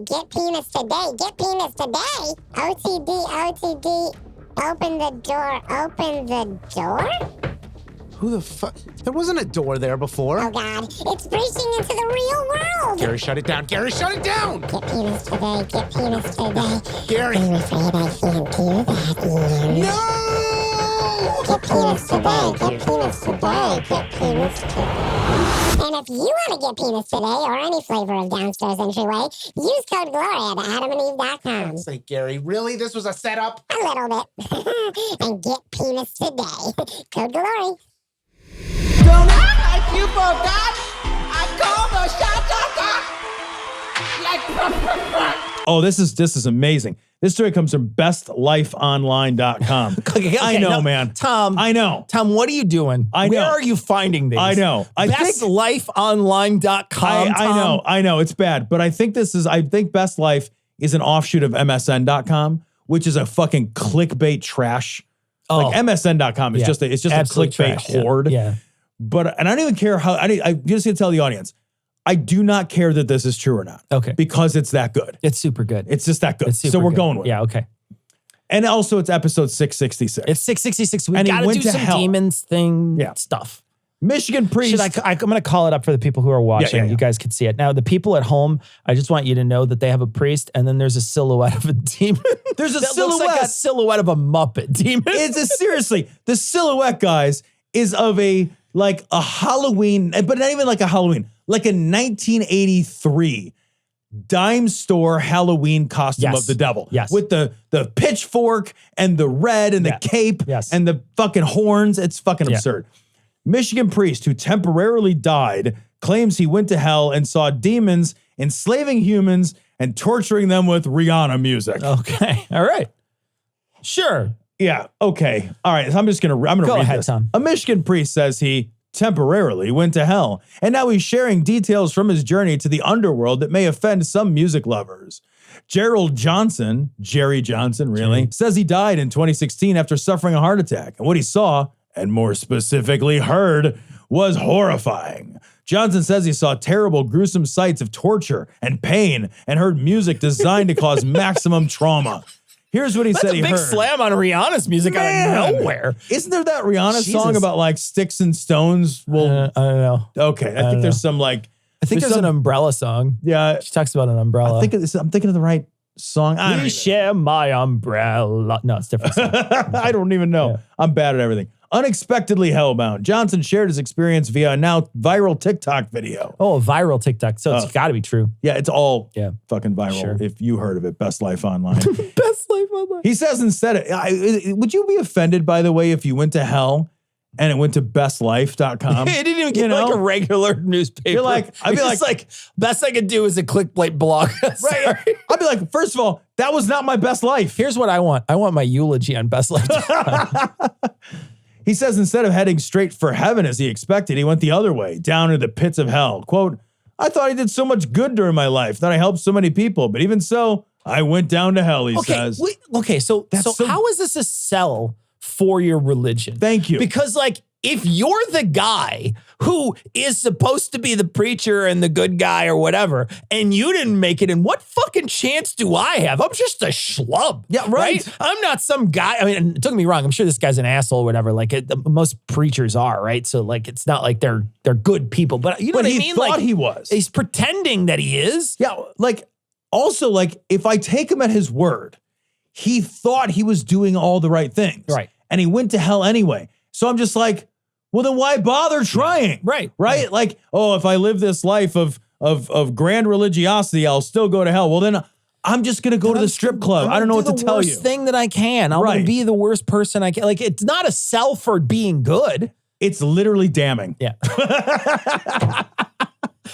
H: get penis today. Get penis today. OTD. Open the door.
G: Who the fuck? There wasn't a door there before.
H: Oh, God. It's breaching into the real world.
G: Gary, shut it down. Gary, shut it down.
H: Get penis today. Get penis today.
G: Gary.
H: I'm afraid I can't do that, Ian.
G: No!
H: Get penis today. Get penis today. Get penis today. And if you want to get penis today or any flavor of downstairs entryway, use code GLORY at AdamandEve.com.
G: Say, Gary, really? This was a setup?
H: A little bit. And get penis today. Code GLORY.
F: Don't act like you forgot. I called the shot like.
A: Oh, this is amazing. This story comes from bestlifeonline.com.
B: Okay,
A: I know,
B: now,
A: man.
B: Tom.
A: I know.
B: Tom, what are you doing?
A: I know.
B: Where are you finding these?
A: I know. I think
B: BestLifeOnline.com.
A: I know it's bad, but I think Best Life is an offshoot of MSN.com, which is a fucking clickbait trash.
B: Oh.
A: Like MSN.com is
B: Yeah.
A: just a
B: Absolute
A: clickbait
B: trash, yeah.
A: horde.
B: Yeah.
A: But and I don't even care how I just gonna tell the audience, I do not care that this is true or not.
B: Okay.
A: Because it's that good.
B: It's super good.
A: It's just that good.
B: It's super
A: So we're
B: good.
A: going with it.
B: Yeah, okay.
A: And also it's episode 666.
B: It's 666. We
A: And he
B: got to
A: went
B: do
A: to
B: some
A: hell.
B: demons thing
A: Yeah.
B: stuff.
A: Michigan priest.
B: I'm going to call it up for the people who are watching.
A: Yeah.
B: You guys can see it. Now, the people at home, I just want you to know that they have a priest and then there's a silhouette of a demon.
A: There's a
B: that
A: silhouette.
B: looks like a silhouette of a Muppet demon.
A: Seriously, the silhouette, guys, is of a Halloween, but not even like a Halloween, like a 1983 dime store Halloween costume
B: Yes.
A: of the devil.
B: Yes.
A: With the pitchfork and the red and the cape
B: Yes.
A: and the fucking horns. It's fucking absurd. Michigan priest who temporarily died claims he went to hell and saw demons enslaving humans and torturing them with Rihanna music.
B: Okay. All right. Sure.
A: Yeah. Okay. All right. So I'm gonna
B: Go
A: read
B: ahead,
A: this.
B: Tom.
A: A Michigan priest says he temporarily went to hell, and now he's sharing details from his journey to the underworld that may offend some music lovers. Gerald Johnson, Jerry Johnson, really, says he died in 2016 after suffering a heart attack, and what he saw, and more specifically heard, was horrifying. Johnson says he saw terrible, gruesome sights of torture and pain and heard music designed to cause maximum trauma. Here's what he said he heard.
B: That's a big slam on Rihanna's music out of nowhere.
A: Isn't there that Rihanna song
B: Jesus.
A: about like sticks and stones? Well,
B: I don't know.
A: okay. I think there's some like.
B: I think there's an umbrella song.
A: Yeah.
B: She talks about an umbrella.
A: I'm thinking of the right song. I don't,
B: Please share my umbrella. No, it's different.
A: I don't even know.
B: Yeah.
A: I'm bad at everything. Unexpectedly hellbound. Johnson shared his experience via a now viral TikTok video.
B: Oh, a viral TikTok. So it's got to be true.
A: Yeah, it's all
B: Yeah.
A: fucking viral.
B: Sure.
A: If you heard of it, Best Life Online.
B: Best life online.
A: He says instead, would you be offended, by the way, if you went to hell and it went to bestlife.com?
B: It didn't even get like a regular newspaper.
A: You're like, I'd be
B: It's like, best I could do is a clickbait blog. Sorry.
A: Right. I'd be like, first of all, that was not my best life.
B: Here's what I want. I want my eulogy on Best Life.
A: He says instead of heading straight for heaven as he expected, he went the other way, down into the pits of hell. Quote, I thought I did so much good during my life, that I helped so many people, but even so, I went down to hell, he says.
B: So how is this a sell for your religion?
A: Thank you.
B: Because like, if you're the guy who is supposed to be the preacher and the good guy or whatever, and you didn't make it, and what fucking chance do I have? I'm just a schlub.
A: Yeah, right.
B: I'm not some guy. I mean, don't get me wrong. I'm sure this guy's an asshole or whatever. Like most preachers are, right? So like, it's not like they're good people, but you know what I mean?
A: He thought
B: like
A: he was.
B: He's pretending that he is.
A: Yeah, like, also, like, if I take him at his word, he thought he was doing all the right things.
B: Right.
A: And he went to hell anyway. So I'm just like, well, then why bother trying?
B: Right.
A: Right? Like, oh, if I live this life of grand religiosity, I'll still go to hell. Well, then I'm just going to go to the strip club. I don't know what to tell you.
B: The worst thing that I can. I'm going to be the worst person I can. Like, it's not a sell for being good.
A: It's literally damning.
B: Yeah.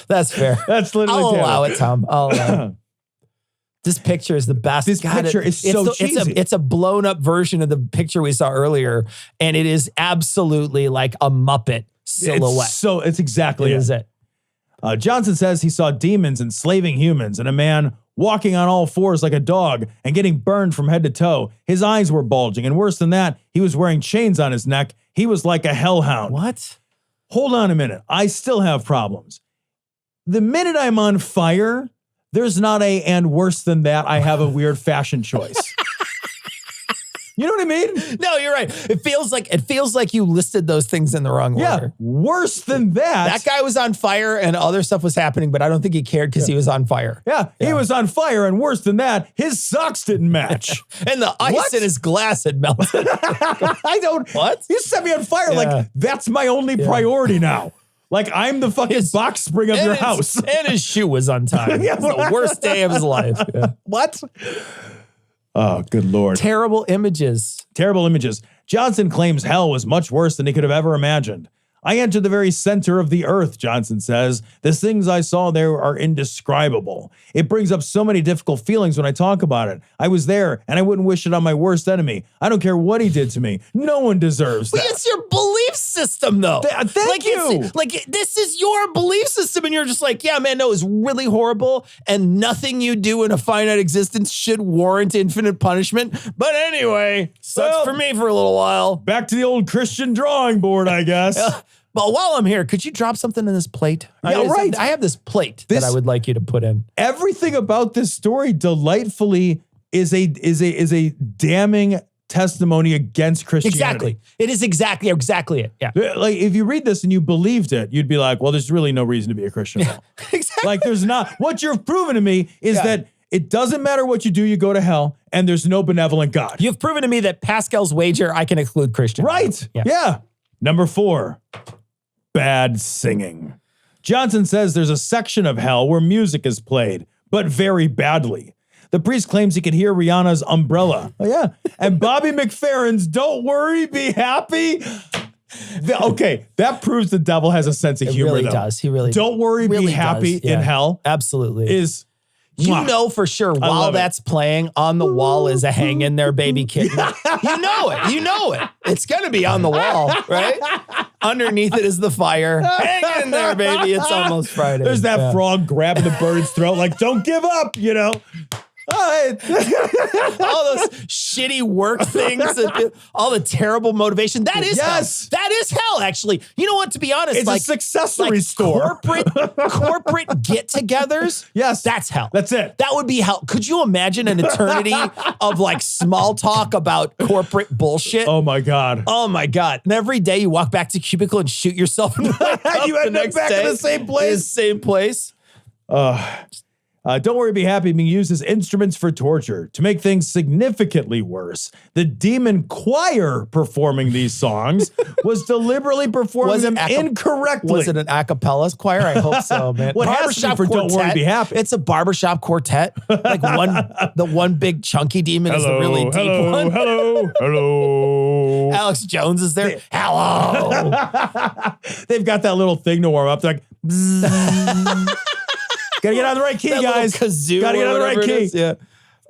B: That's fair.
A: That's literally
B: I'll
A: damning.
B: allow it, Tom. I'll allow it. This picture is the best.
A: This picture is so cheesy.
B: It's a blown up version of the picture we saw earlier, and it is absolutely like a Muppet silhouette.
A: It's exactly
B: it.
A: Johnson says he saw demons enslaving humans and a man walking on all fours like a dog and getting burned from head to toe. His eyes were bulging, and worse than that, he was wearing chains on his neck. He was like a hellhound.
B: What?
A: Hold on a minute. I still have problems. The minute I'm on fire, there's not and worse than that, I have a weird fashion choice. You know what I mean?
B: No, you're right. It feels like you listed those things in the wrong order.
A: Yeah, worse than that.
B: That guy was on fire and other stuff was happening, but I don't think he cared because he was on fire.
A: Yeah, he was on fire, and worse than that, his socks didn't match.
B: And the ice in his glass had melted.
A: I don't.
B: What?
A: You set me on fire.
B: Yeah.
A: Like, that's my only priority now. Like, I'm the fucking box spring of your house.
B: And his shoe was untied. It was the worst day of his life. Yeah.
A: What? Oh, good Lord.
B: Terrible images.
A: Terrible images. Johnson claims hell was much worse than he could have ever imagined. I entered the very center of the earth, Johnson says. The things I saw there are indescribable. It brings up so many difficult feelings when I talk about it. I was there, and I wouldn't wish it on my worst enemy. I don't care what he did to me. No one deserves that.
B: It's your belief system, though.
A: Thank you.
B: This is your belief system, and you're just like, yeah, man, no, it's really horrible, and nothing you do in a finite existence should warrant infinite punishment. But anyway, sucks for me for a little while.
A: Back to the old Christian drawing board, I guess.
B: But while I'm here, could you drop something in this plate?
A: Yeah, right.
B: I have this plate that I would like you to put in.
A: Everything about this story delightfully is a damning testimony against Christianity.
B: Exactly. It is exactly it. Yeah.
A: Like, if you read this and you believed it, you'd be like, well, there's really no reason to be a Christian at all.
B: Exactly.
A: Like, there's not. What you've proven to me is that it doesn't matter what you do, you go to hell, and there's no benevolent God.
B: You've proven to me that Pascal's wager, I can exclude Christian.
A: Right. Yeah. Number 4, bad singing. Johnson says there's a section of hell where music is played, but very badly. The priest claims he could hear Rihanna's Umbrella. Oh, yeah. And Bobby McFerrin's Don't Worry, Be Happy. Okay, that proves the devil has a sense of humor,
B: really
A: though.
B: does. He really
A: Don't Worry,
B: really
A: Be Happy
B: does. Yeah.
A: in hell
B: Absolutely.
A: is...
B: You
A: Mwah.
B: know for sure while that's playing, on the wall is a hang in there baby kitten. You know it. You know it. It's going to be on the wall, right? Underneath it is the fire. Hang in there, baby. It's almost Friday.
A: There's that frog grabbing the bird's throat like, don't give up, you know?
B: All those shitty work things, all the terrible motivation. That is hell. That is hell, actually. You know what? To be honest,
A: It's a successory store.
B: Corporate get-togethers.
A: Yes,
B: that's hell.
A: That's it.
B: That would be hell. Could you imagine an eternity of like small talk about corporate bullshit?
A: Oh my God.
B: Oh my God. And every day you walk back to cubicle and shoot yourself in the
A: You end up back in the same place.
B: Same place.
A: Don't Worry, Be Happy being used as instruments for torture. To make things significantly worse, the demon choir performing these songs was deliberately performing them incorrectly.
B: Was it an a cappella choir? I hope so, man.
A: What has to be for Don't Worry, Be Happy?
B: It's a barbershop quartet. Like the one big chunky demon is the really deep one.
A: Hello.
B: Alex Jones is there. Hello.
A: They've got that little thing to warm up. They're like, gotta get on the right key,
B: That
A: guys.
B: kazoo
A: Gotta get on the right key.
B: Yeah.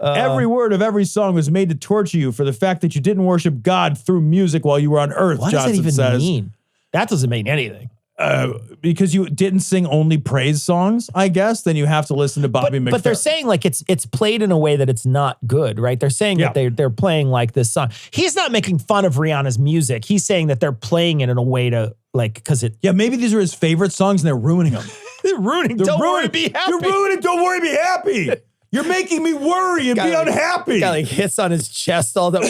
A: Every word of every song was made to torture you for the fact that you didn't worship God through music while you were on earth,
B: What
A: Johnson
B: does that even
A: says.
B: mean? That doesn't mean anything.
A: Because you didn't sing only praise songs, I guess, then you have to listen to Bobby McFerrin.
B: But they're saying like it's played in a way that it's not good, right? They're saying that they're playing like this song. He's not making fun of Rihanna's music. He's saying that they're playing it in a way to like, because it.
A: Yeah, maybe these are his favorite songs and they're ruining them.
B: They're ruining. Don't worry, be happy.
A: You're ruining Don't Worry, Be Happy. You're making me worry and be unhappy.
B: Got like hits on his chest all the.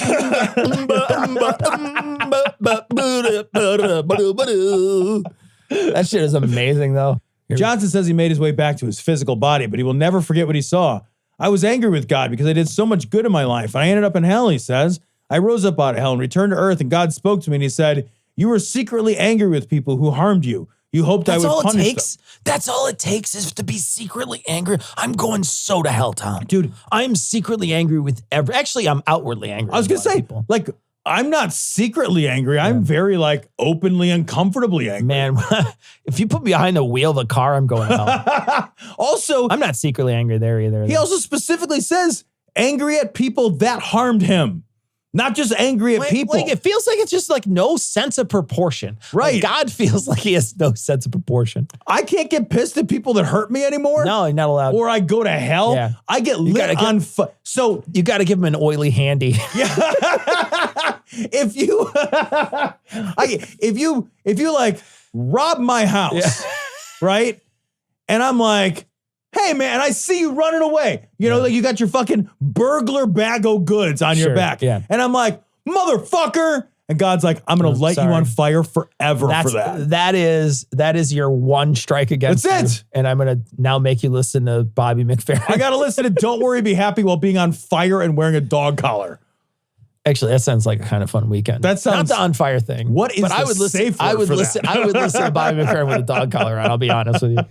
B: That shit is amazing, though.
A: Johnson says he made his way back to his physical body, but he will never forget what he saw. I was angry with God because I did so much good in my life. And I ended up in hell, he says. I rose up out of hell and returned to earth, and God spoke to me and he said, you were secretly angry with people who harmed you. You hoped I would punish them.
B: That's all it takes is to be secretly angry. I'm going so to hell, Tom.
A: Dude,
B: I'm secretly angry with actually, I'm outwardly angry.
A: I was going to say, like, I'm not secretly angry. I'm very, like, openly and comfortably angry.
B: Man, if you put me behind the wheel of the car, I'm going to hell.
A: Also,
B: I'm not secretly angry there either.
A: He also specifically says angry at people that harmed him. Not just angry at people.
B: Like, it feels like it's just like no sense of proportion.
A: Right.
B: Like God feels like he has no sense of proportion.
A: I can't get pissed at people that hurt me anymore.
B: No, you're not allowed.
A: Or I go to hell.
B: Yeah.
A: I get lit on fire. So
B: you got to give him an oily handy.
A: Yeah. if you like rob my house, right? And I'm like, hey man, I see you running away. You know, like you got your fucking burglar bag of goods on your back.
B: Yeah.
A: And I'm like, motherfucker. And God's like, I'm gonna light you on fire forever for that.
B: That is your one strike against
A: That's it.
B: And I'm gonna now make you listen to Bobby McFerrin.
A: I gotta listen to Don't Worry, Be Happy while being on fire and wearing a dog collar.
B: Actually, that sounds like a kind of fun weekend.
A: That sounds
B: not the on fire thing.
A: What is
B: but
A: the
B: I would listen,
A: safe word
B: I would
A: for
B: listen.
A: that?
B: I would listen to Bobby McFerrin with a dog collar on. I'll be honest with you.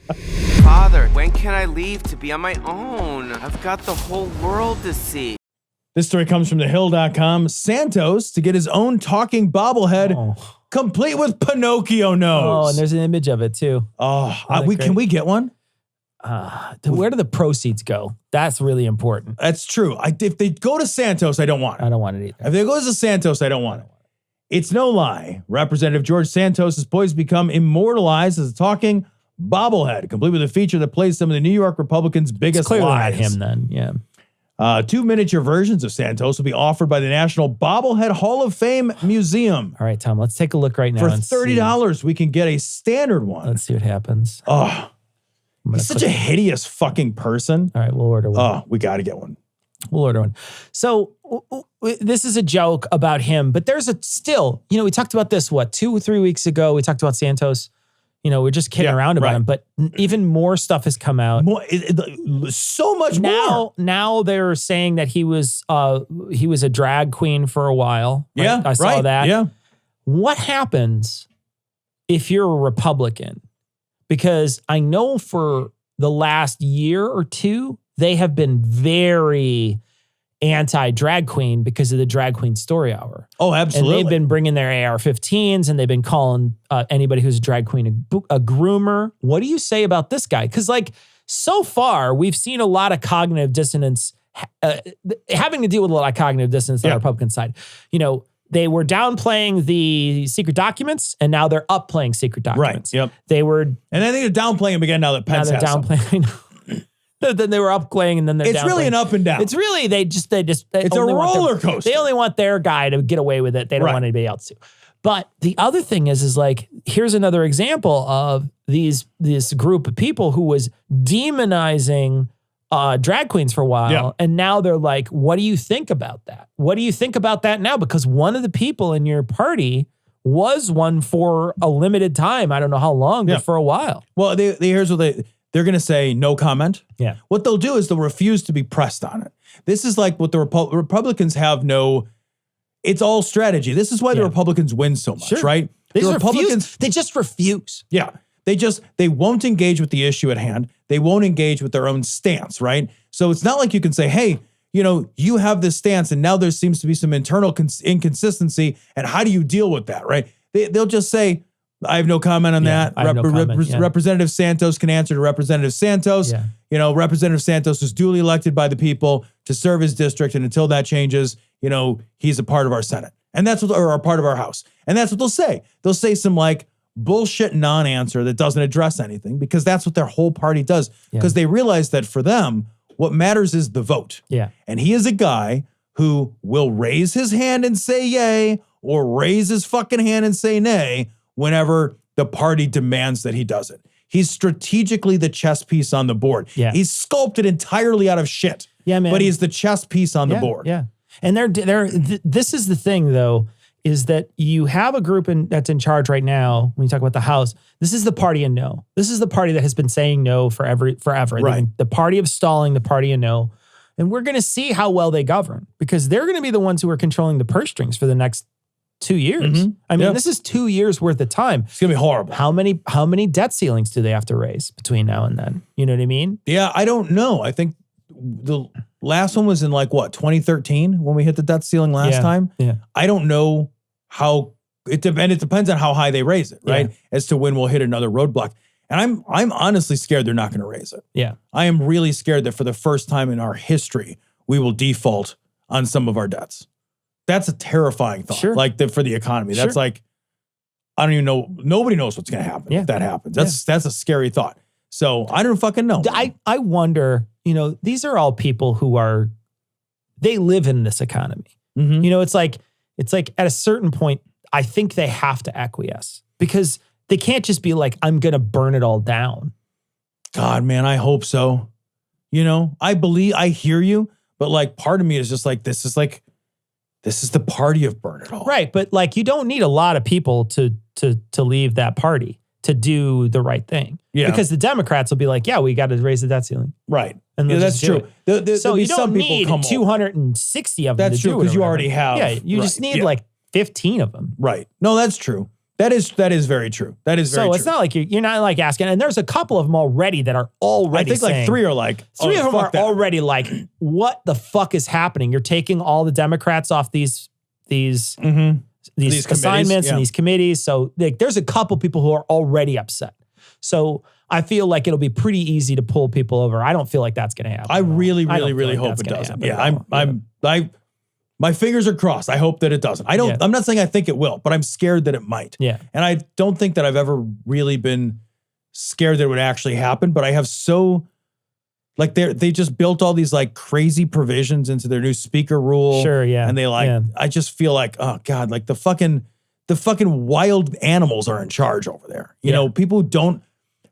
I: Father, when can I leave to be on my own? I've got the whole world to see.
A: This story comes from thehill.com. Santos to get his own talking bobblehead, complete with Pinocchio nose.
B: Oh, and there's an image of it too.
A: Can we get one?
B: Where do the proceeds go? That's really important.
A: That's true. If they go to Santos, I don't want it.
B: I don't want it either.
A: If they go to Santos, I don't want it. It's no lie. Representative George Santos is poised to become immortalized as a talking bobblehead, complete with a feature that plays some of the New York Republicans' biggest
B: It's clearly
A: lies.
B: not him then. Yeah.
A: 2 miniature versions of Santos will be offered by the National Bobblehead Hall of Fame Museum.
B: All right, Tom, let's take a look right now.
A: For
B: and
A: $30, we can get a standard one.
B: Let's see what happens.
A: Oh, he's such a hideous fucking person.
B: All right, we'll order one.
A: Oh, we got to get one.
B: We'll order one. So this is a joke about him, but there's still, we talked about this, 2 or 3 weeks ago, we talked about Santos. We're just kidding around about him, but even more stuff has come out.
A: So much more.
B: Now they're saying that he was a drag queen for a while. Right?
A: Yeah,
B: I saw that.
A: Yeah.
B: What happens if you're a Republican? Because I know for the last year or two, they have been very anti-drag queen because of the Drag Queen Story Hour.
A: Oh, absolutely.
B: And they've been bringing their AR-15s and they've been calling anybody who's a drag queen a groomer. What do you say about this guy? Because so far, we've seen a lot of cognitive dissonance, having to deal with a lot of cognitive dissonance on the Republican side. They were downplaying the secret documents, and now they're upplaying secret documents.
A: Right. Yep.
B: They were,
A: and I think they're downplaying them again now that Pence has them.
B: Then they were upplaying, and then they're downplaying.
A: It's really an up and down.
B: It's really it's
A: a roller coaster.
B: They only want their guy to get away with it. They don't want anybody else to. But the other thing is here's another example of this group of people who was demonizing drag queens for a while. And now they're like, what do you think about that? What do you think about that now? Because one of the people in your party was one for a limited time. I don't know how long, but for a while.
A: Well, here's what they're going to say, no comment.
B: Yeah.
A: What they'll do is they'll refuse to be pressed on it. This is like what the Republicans have it's all strategy. This is why the Republicans win so much, right?
B: The Republicans, they just refuse.
A: Yeah. They won't engage with the issue at hand. They won't engage with their own stance, right? So it's not like you can say, hey, you have this stance and now there seems to be some internal inconsistency, and how do you deal with that, right? They'll just say, I have no comment on that. Representative Santos can answer to Representative Santos. Yeah. Representative Santos was duly elected by the people to serve his district, and until that changes, he's a part of our Senate. And that's or a part of our House. And that's what they'll say. They'll say some bullshit non-answer that doesn't address anything, because that's what their whole party does. Because they realize that for them, what matters is the vote.
B: Yeah.
A: And he is a guy who will raise his hand and say yay, or raise his fucking hand and say nay, whenever the party demands that he does it. He's strategically the chess piece on the board.
B: Yeah.
A: He's sculpted entirely out of shit.
B: Yeah, man.
A: But he's the chess piece on the board.
B: Yeah. And this is the thing, though, is that you have a group that's in charge right now. When you talk about the House, this is the party of no. This is the party that has been saying no forever.
A: Right.
B: The party of stalling, the party of no. And we're going to see how well they govern, because they're going to be the ones who are controlling the purse strings for the next 2 years.
A: Mm-hmm.
B: I mean, this is 2 years worth of time.
A: It's going to be horrible.
B: How many debt ceilings do they have to raise between now and then? You know what I mean?
A: Yeah, I don't know. I think the last one was in 2013 when we hit the debt ceiling last time.
B: Yeah.
A: I don't know how it depends on how high they raise it, right? As to when we'll hit another roadblock. And I'm honestly scared they're not going to raise it.
B: Yeah.
A: I am really scared that for the first time in our history, we will default on some of our debts. That's a terrifying thought.
B: Sure.
A: For the economy. That's I don't even know. Nobody knows what's going to happen if that happens. That's a scary thought. So I don't fucking know.
B: I wonder, these are all people who they live in this economy.
A: Mm-hmm.
B: It's like at a certain point, I think they have to acquiesce, because they can't just be like, I'm going to burn it all down.
A: God, man, I hope so. I hear you, but part of me is just this is the party of burn it all.
B: Right. But you don't need a lot of people to leave that party to do the right thing.
A: Yeah.
B: Because the Democrats will be like, yeah, we got to raise the debt ceiling.
A: Right.
B: And
A: that's true.
B: So you don't need 260 of them.
A: That's true, because you already have.
B: Yeah. You just need 15 of them.
A: Right. No, that's true. That is very true. That is very true.
B: So it's not like you're not asking, and there's a couple of them already that are already
A: I think 3 are
B: three of them are already what the fuck is happening? You're taking all the Democrats off these assignments and these committees. So there's a couple people who are already upset. So I feel like it'll be pretty easy to pull people over. I don't feel like that's going to happen.
A: I really hope it doesn't. Yeah, my fingers are crossed. I hope that it doesn't. I'm not saying I think it will, but I'm scared that it might.
B: Yeah.
A: And I don't think that I've ever really been scared that it would actually happen, but I have they just built all these crazy provisions into their new speaker rule.
B: Sure, yeah.
A: And they I just feel oh God, the fucking wild animals are in charge over there. You know, people who don't,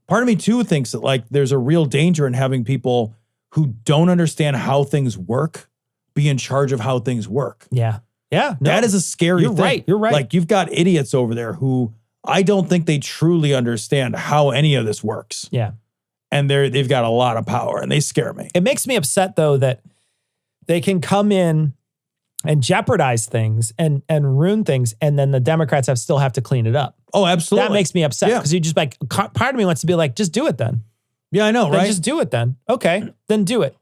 A: part of me too thinks that there's a real danger in having people who don't understand how things work be in charge of how things work.
B: Yeah. Yeah. No,
A: That is a scary
B: you're
A: thing.
B: right. You're right.
A: Like you've got idiots over there who I don't think they truly understand how any of this works.
B: Yeah.
A: And they've got a lot of power and they scare me.
B: It makes me upset though that they can come in and jeopardize things and ruin things, and then the Democrats still have to clean it up.
A: Oh, absolutely.
B: That makes me upset
A: Yeah.
B: because you just like, part of me wants to be like, just do it then.
A: Yeah, I know,
B: Then
A: right?
B: just do it then. Okay, then do it.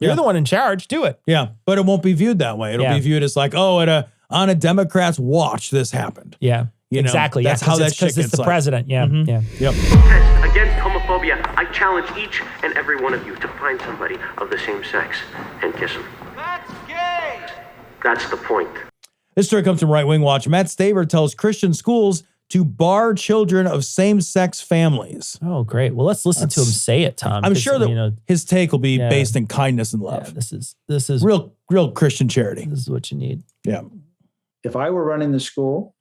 B: You're
A: Yeah.
B: the one in charge. Do it.
A: Yeah, but it won't be viewed that way. It'll
B: Yeah.
A: be viewed as like, oh, on a Democrat's watch, this happened.
B: Yeah,
A: You know,
B: exactly.
A: that's
B: yeah,
A: how that
B: because
A: shit
B: it's
A: gets
B: the
A: like.
B: president. Yeah, yeah.
A: Yep.
J: Protest against homophobia. I challenge each and every one of you to find somebody of the same sex and kiss them.
F: That's gay!
J: That's the point.
A: This story comes from Right Wing Watch. Matt Staver tells Christian schools to bar children of same-sex families.
B: Oh, great. Well, let's listen to him say it, Tom.
A: I'm
B: 'cause,
A: sure that his take will be
B: yeah.
A: based in kindness and love.
B: Yeah, this is
A: real Christian charity.
B: This is what you need.
A: Yeah.
K: If I were running the school,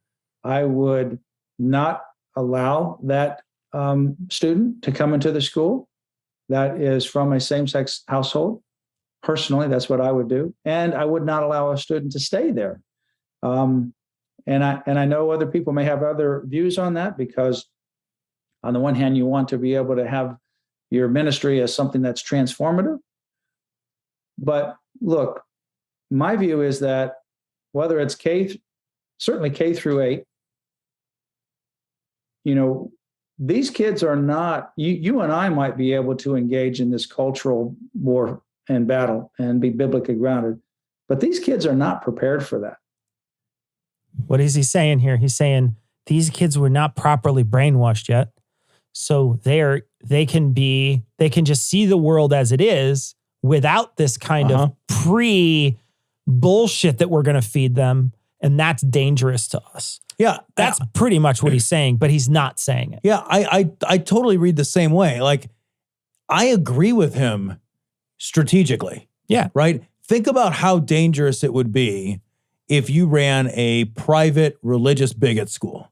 K: I would not allow that student to come into the school that is from a same-sex household. Personally, that's what I would do. And I would not allow a student to stay there. And I know other people may have other views on that, because on the one hand, you want to be able to have your ministry as something that's transformative. But look, my view is that whether it's certainly K through 8, these kids are not, you and I might be able to engage in this cultural war and battle and be biblically grounded, but these kids are not prepared for that.
B: What is he saying here? He's saying these kids were not properly brainwashed yet. So they can just see the world as it is without this kind of pre-bullshit that we're going to feed them. And that's dangerous to us.
A: Yeah.
B: That's pretty much what he's saying, but he's not saying it.
A: Yeah, I totally read the same way. Like, I agree with him strategically.
B: Yeah.
A: Right? Think about how dangerous it would be if you ran a private religious bigot school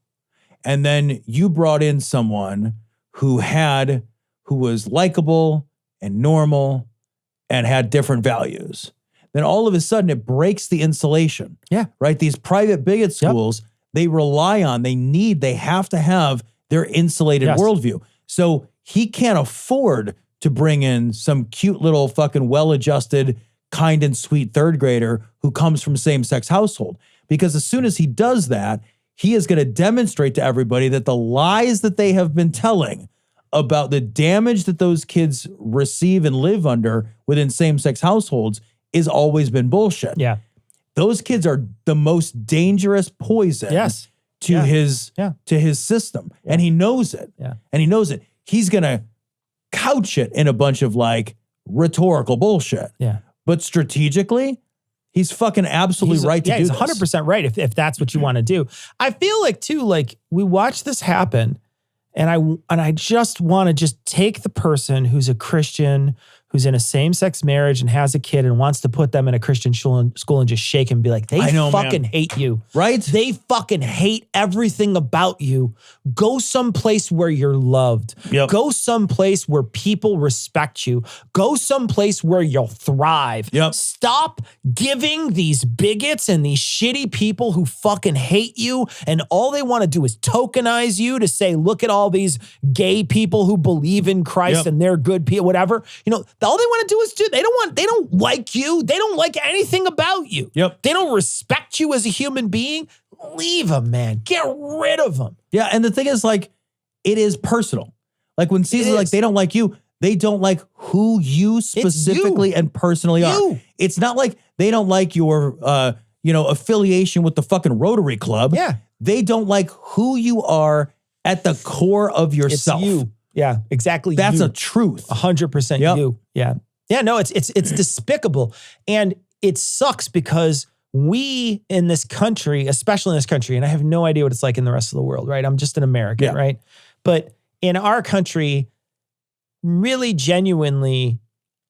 A: and then you brought in someone who was likable and normal and had different values. Then all of a sudden it breaks the insulation.
B: Yeah.
A: Right? These private bigot schools, they have to have their insulated worldview. So he can't afford to bring in some cute little fucking well-adjusted, kind and sweet third grader who comes from same-sex household. Because as soon as he does that, he is going to demonstrate to everybody that the lies that they have been telling about the damage that those kids receive and live under within same-sex households is always been bullshit.
B: Yeah.
A: Those kids are the most dangerous poison to his system. And he knows it.
B: Yeah.
A: And he knows it. He's going to couch it in a bunch of like rhetorical bullshit.
B: Yeah.
A: But strategically, he's fucking absolutely right to do
B: he's
A: this.
B: 100% right if that's what you want to do. I feel like too, like we watch this happen and I just want to take the person who's a Christian, who's in a same-sex marriage and has a kid and wants to put them in a Christian school and just shake and be like, they fucking hate you.
A: Right?
B: They fucking hate everything about you. Go someplace where you're loved.
A: Yep.
B: Go someplace where people respect you. Go someplace where you'll thrive.
A: Yep.
B: Stop giving these bigots and these shitty people who fucking hate you and all they want to do is tokenize you to say, look at all these gay people who believe in Christ and they're good people, whatever. All they want to do is they don't like you. They don't like anything about you.
A: Yep.
B: They don't respect you as a human being. Leave them, man. Get rid of them.
A: Yeah. And the thing is, like, it is personal. Like when Caesar's like, they don't like you. They don't like who you specifically and personally are. It's not like they don't like your, affiliation with the fucking Rotary Club.
B: Yeah.
A: They don't like who you are at the core of yourself.
B: It's you. Yeah, exactly.
A: That's a truth.
B: 100% you. Yeah. Yeah, no, it's despicable. And it sucks because we in this country, especially in this country, and I have no idea what it's like in the rest of the world, right? I'm just an American, right? But in our country, really genuinely,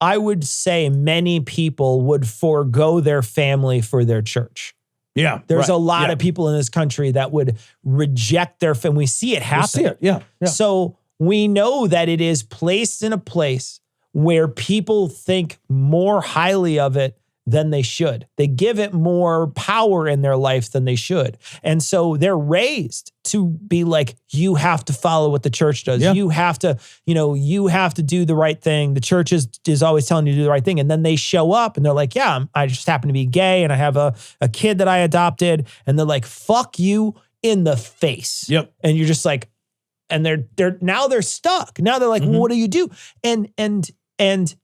B: I would say many people would forego their family for their church.
A: Yeah.
B: There's a lot of people in this country that would reject their family. We see it happen.
A: We see it. Yeah.
B: So we know that it is placed in a place where people think more highly of it than they should. They give it more power in their life than they should. And so they're raised to be like, you have to follow what the church does.
A: Yeah.
B: You have to, you have to do the right thing. The church is always telling you to do the right thing. And then they show up and they're like, yeah, I just happen to be gay and I have a kid that I adopted. And they're like, fuck you in the face.
A: Yep.
B: And you're just like, and they're stuck. Now they're like, well, what do you do? And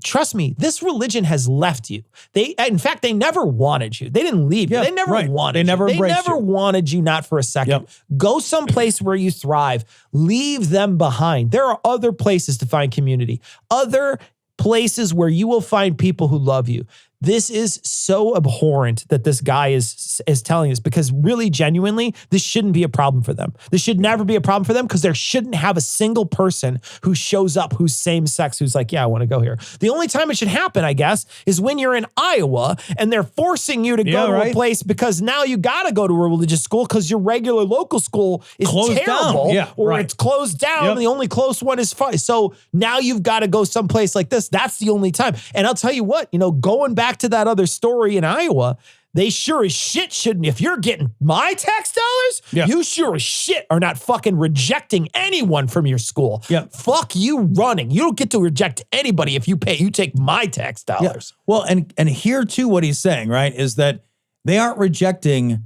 B: trust me, this religion has left you. In fact, they never wanted you. They didn't leave you.
A: Yeah,
B: They never
A: right.
B: wanted
A: They
B: you.
A: never
B: They
A: embraced
B: never
A: you.
B: wanted you, not for a second.
A: Yep.
B: Go someplace where you thrive. Leave them behind. There are other places to find community. Other places where you will find people who love you. This is so abhorrent that this guy is telling us, because really, genuinely, this shouldn't be a problem for them. This should never be a problem for them, because there shouldn't have a single person who shows up who's same sex who's like, yeah, I want to go here. The only time it should happen, I guess, is when you're in Iowa and they're forcing you to go to a place because now you got to go to a religious school because your regular local school is
A: Closed
B: terrible,
A: down. Yeah,
B: or
A: right.
B: it's closed down.
A: Yep.
B: And the only close one is fine. So now you've got to go someplace like this. That's the only time. And I'll tell you what, going back to that other story in Iowa, they sure as shit shouldn't. If you're getting my tax dollars, you sure as shit are not fucking rejecting anyone from your school.
A: Yeah.
B: Fuck you running. You don't get to reject anybody if you take my tax dollars.
A: Yeah. Well, and here too, what he's saying, right, is that they aren't rejecting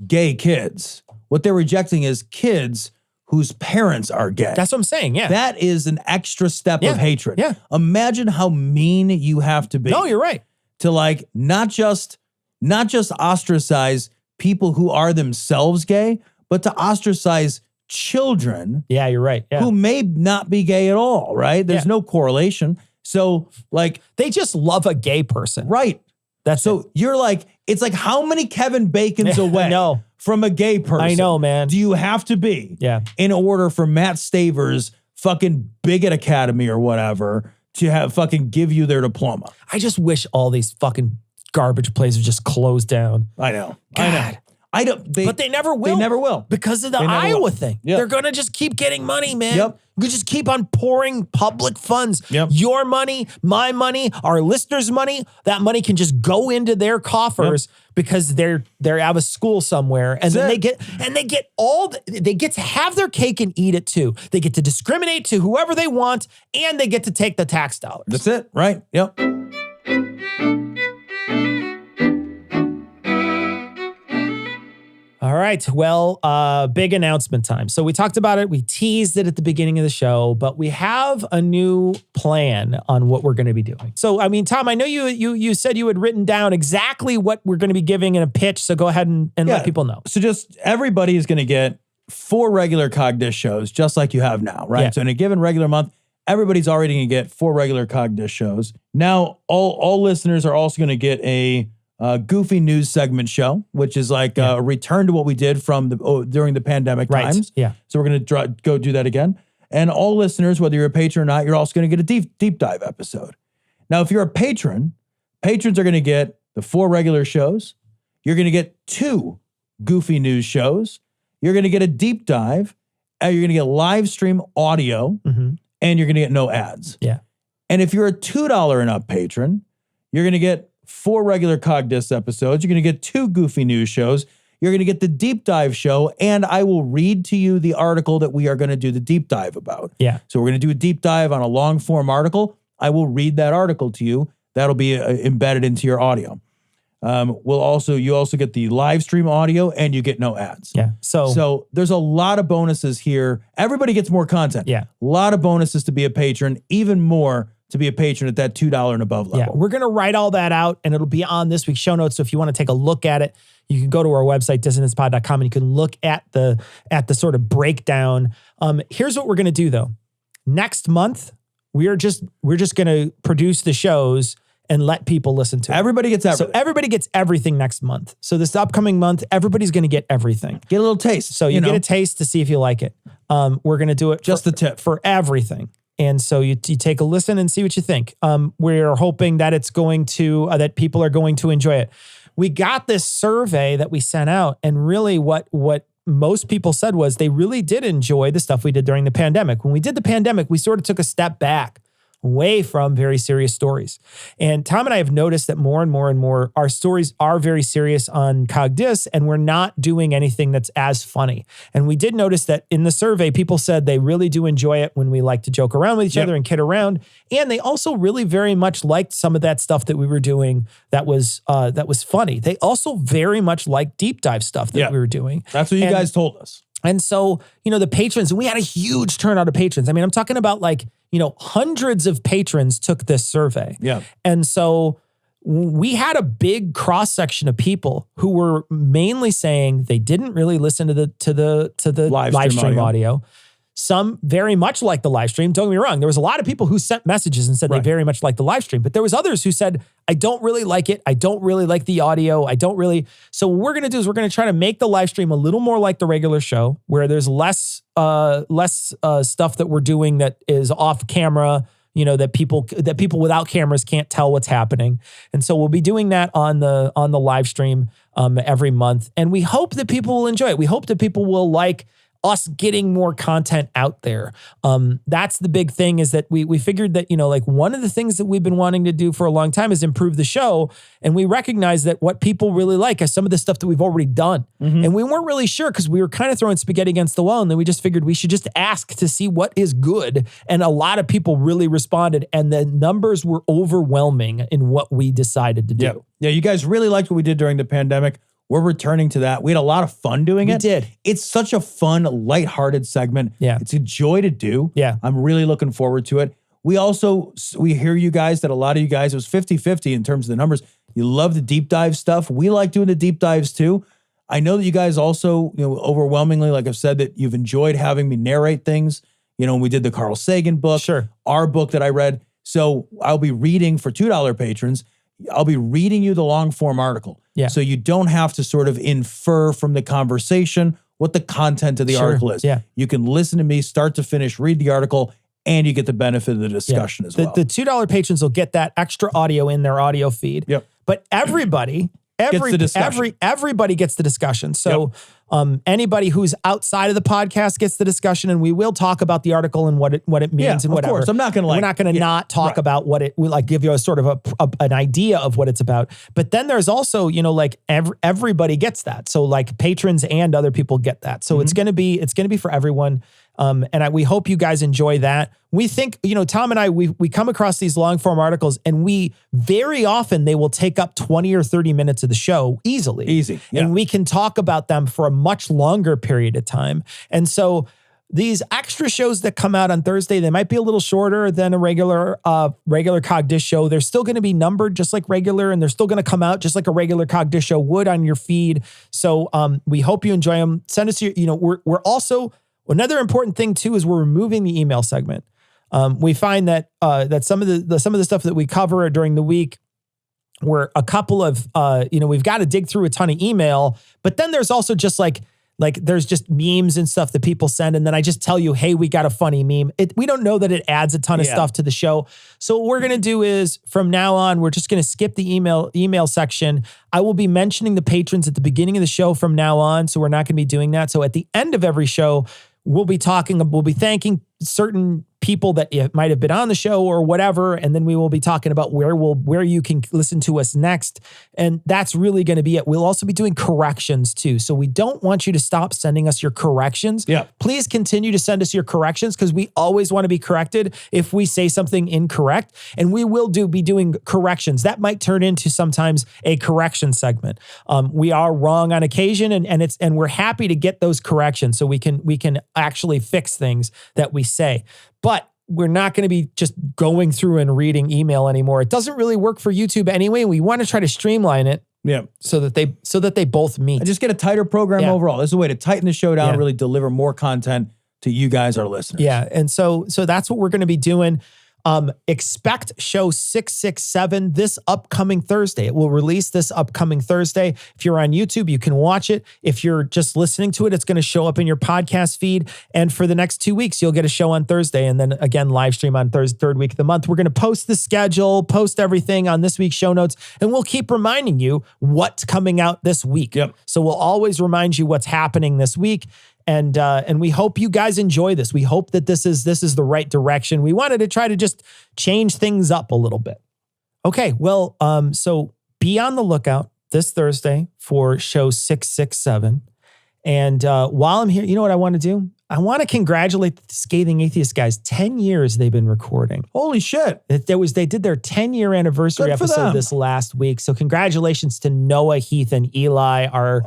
A: gay kids. What they're rejecting is kids whose parents are gay.
B: That's what I'm saying. Yeah.
A: That is an extra step of hatred.
B: Yeah.
A: Imagine how mean you have to be.
B: No, you're right.
A: To like not just ostracize people who are themselves gay, but to ostracize children.
B: Yeah, you're right. Yeah.
A: Who may not be gay at all, right? There's no correlation. So like
B: they just love a gay person.
A: Right. You're like, it's like how many Kevin Bacons away from a gay person?
B: I know, man.
A: Do you have to be in order for Matt Stavers fucking bigot academy or whatever to have fucking give you their diploma?
B: I just wish all these fucking garbage places just closed down.
A: I know.
B: God.
A: I don't.
B: But they never will.
A: They never will.
B: Because of the
A: They never
B: Iowa
A: will.
B: thing.
A: Yep.
B: They're going to just keep getting money, man.
A: Yep.
B: We just keep on pouring public funds.
A: Yep.
B: Your money, my money, our listeners' money. That money can just go into their coffers because they have a school somewhere, and then they get to have their cake and eat it too. They get to discriminate to whoever they want, and they get to take the tax dollars.
A: That's it, right? Yep.
B: All right. Well, big announcement time. So we talked about it. We teased it at the beginning of the show, but we have a new plan on what we're going to be doing. So, I mean, Tom, I know you said you had written down exactly what we're going to be giving in a pitch. So go ahead and let people know.
A: So just everybody is going to get 4 regular Cogdish shows, just like you have now, right?
B: Yeah.
A: So in a given regular month, everybody's already going to get 4 regular Cogdish shows. Now, all listeners are also going to get a goofy news segment show, which is like a return to what we did from during the pandemic times.
B: Yeah.
A: So we're going to go do that again. And all listeners, whether you're a patron or not, you're also going to get a deep dive episode. Now, if you're a patron, patrons are going to get the 4 regular shows. You're going to get 2 goofy news shows. You're going to get a deep dive. You're going to get live stream audio, and you're going to get no ads.
B: Yeah.
A: And if you're a $2 and up patron, you're going to get 4 regular Cogdis episodes. You're going to get 2 goofy news shows. You're going to get the deep dive show, and I will read to you the article that we are going to do the deep dive about.
B: Yeah.
A: So we're going to do a deep dive on a long form article. I will read that article to you. That'll be embedded into your audio. You also get the live stream audio, and you get no ads.
B: Yeah.
A: So there's a lot of bonuses here. Everybody gets more content.
B: Yeah.
A: A lot of bonuses to be a patron, even more to be a patron at that $2 and above level.
B: Yeah, we're going to write all that out, and it'll be on this week's show notes. So if you want to take a look at it, you can go to our website, dissonancepod.com, and you can look at the sort of breakdown. Here's what we're going to do, though. Next month, we're just going to produce the shows and let people listen to it.
A: Everybody gets everything.
B: So everybody gets everything next month. So this upcoming month, everybody's going to get everything.
A: Get a little taste.
B: So you get a taste to see if you like it. We're going to do it
A: just the tip
B: for everything. And so you take a listen and see what you think. We're hoping that it's going to, that people are going to enjoy it. We got this survey that we sent out, and really what most people said was they really did enjoy the stuff we did during the pandemic. When we did the pandemic, we sort of took a step back. away from very serious stories. And Tom and I have noticed that more and more and more, our stories are very serious on CogDis, and we're not doing anything that's as funny. And we did notice that in the survey, people said they really do enjoy it when we like to joke around with each other and kid around. And they also really very much liked some of that stuff that we were doing that was funny. They also very much liked deep dive stuff that we were doing.
A: That's what you guys told us.
B: And so, the patrons, we had a huge turnout of patrons. I mean, I'm talking about hundreds of patrons took this survey.
A: Yeah.
B: And so we had a big cross section of people who were mainly saying they didn't really listen to the live stream audio. Some very much like the live stream. Don't get me wrong. There was a lot of people who sent messages and said they very much like the live stream, but there was others who said, I don't really like it. I don't really like the audio. So what we're going to do is we're going to try to make the live stream a little more like the regular show, where there's less stuff that we're doing that is off camera, that people without cameras can't tell what's happening. And so we'll be doing that on the live stream every month. And we hope that people will enjoy it. We hope that people will like us getting more content out there. That's the big thing, is that we figured that, one of the things that we've been wanting to do for a long time is improve the show. And we recognize that what people really like is some of the stuff that we've already done. And we weren't really sure because we were kind of throwing spaghetti against the wall. And then we just figured we should just ask to see what is good. And a lot of people really responded, and the numbers were overwhelming in what we decided to do.
A: Yeah, you guys really liked what we did during the pandemic. We're returning to that. We had a lot of fun doing it.
B: We did.
A: It's such a fun, lighthearted segment.
B: Yeah.
A: It's a joy to do.
B: Yeah.
A: I'm really looking forward to it. We hear you guys that a lot of you guys, it was 50-50 in terms of the numbers. You love the deep dive stuff. We like doing the deep dives too. I know that you guys also, overwhelmingly, like I've said, that you've enjoyed having me narrate things. When we did the Carl Sagan book, our book that I read. So I'll be reading for $2 patrons. I'll be reading you the long form article.
B: Yeah.
A: So you don't have to sort of infer from the conversation what the content of the article is.
B: Yeah.
A: You can listen to me start to finish, read the article, and you get the benefit of the discussion as well.
B: The $2 patrons will get that extra audio in their audio feed.
A: Yep.
B: But everybody gets the discussion. So anybody who's outside of the podcast gets the discussion, and we will talk about the article and what it means and whatever.
A: Of course, I'm not going to
B: we're not going to not talk about what it will give you a sort of an idea of what it's about. But then there's also everybody gets that. So patrons and other people get that. So it's going to be for everyone. We hope you guys enjoy that. We think, Tom and I, we come across these long form articles, and we very often they will take up 20 or 30 minutes of the show easily.
A: Easy. Yeah.
B: And we can talk about them for a much longer period of time. And so these extra shows that come out on Thursday, they might be a little shorter than a regular CogDis show. They're still going to be numbered just like regular, and they're still going to come out just like a regular CogDis show would on your feed. So we hope you enjoy them. Send us your, we're also, another important thing too is we're removing the email segment. We find that some of the stuff that we cover during the week, were a couple of we've got to dig through a ton of email, but then there's also just like there's just memes and stuff that people send, and then I just tell you, hey, we got a funny meme. We don't know that it adds a ton of stuff to the show. So what we're gonna do is from now on, we're just gonna skip the email section. I will be mentioning the patrons at the beginning of the show from now on, so we're not gonna be doing that. So at the end of every show, we'll be thanking certain people that might have been on the show or whatever, and then we will be talking about where you can listen to us next, and that's really going to be it. We'll also be doing corrections too, so we don't want you to stop sending us your corrections.
A: Yeah,
B: please continue to send us your corrections, because we always want to be corrected if we say something incorrect, and we will be doing corrections. That might turn into sometimes a correction segment. We are wrong on occasion, and we're happy to get those corrections so we can actually fix things that we say. But we're not going to be just going through and reading email anymore. It doesn't really work for YouTube anyway. We want to try to streamline it.
A: Yeah.
B: So that they both meet.
A: And just get a tighter program overall. This is a way to tighten the show down, really deliver more content to you guys, our listeners.
B: Yeah. And so that's what we're going to be doing. Expect show 667 this upcoming Thursday. It will release this upcoming Thursday. If you're on YouTube, you can watch it. If you're just listening to it, it's going to show up in your podcast feed. And for the next 2 weeks, you'll get a show on Thursday, and then again, live stream on third week of the month. We're going to post the schedule, post everything on this week's show notes, and we'll keep reminding you what's coming out this week.
A: Yep.
B: So we'll always remind you what's happening this week. And we hope you guys enjoy this. We hope that this is the right direction. We wanted to try to just change things up a little bit. Okay, well, so be on the lookout this Thursday for show 667. And while I'm here, you know what I want to do? I want to congratulate the Scathing Atheist guys. 10 years they've been recording.
A: Holy shit.
B: They did their 10-year anniversary episode this last week. So congratulations to Noah, Heath, and Eli, our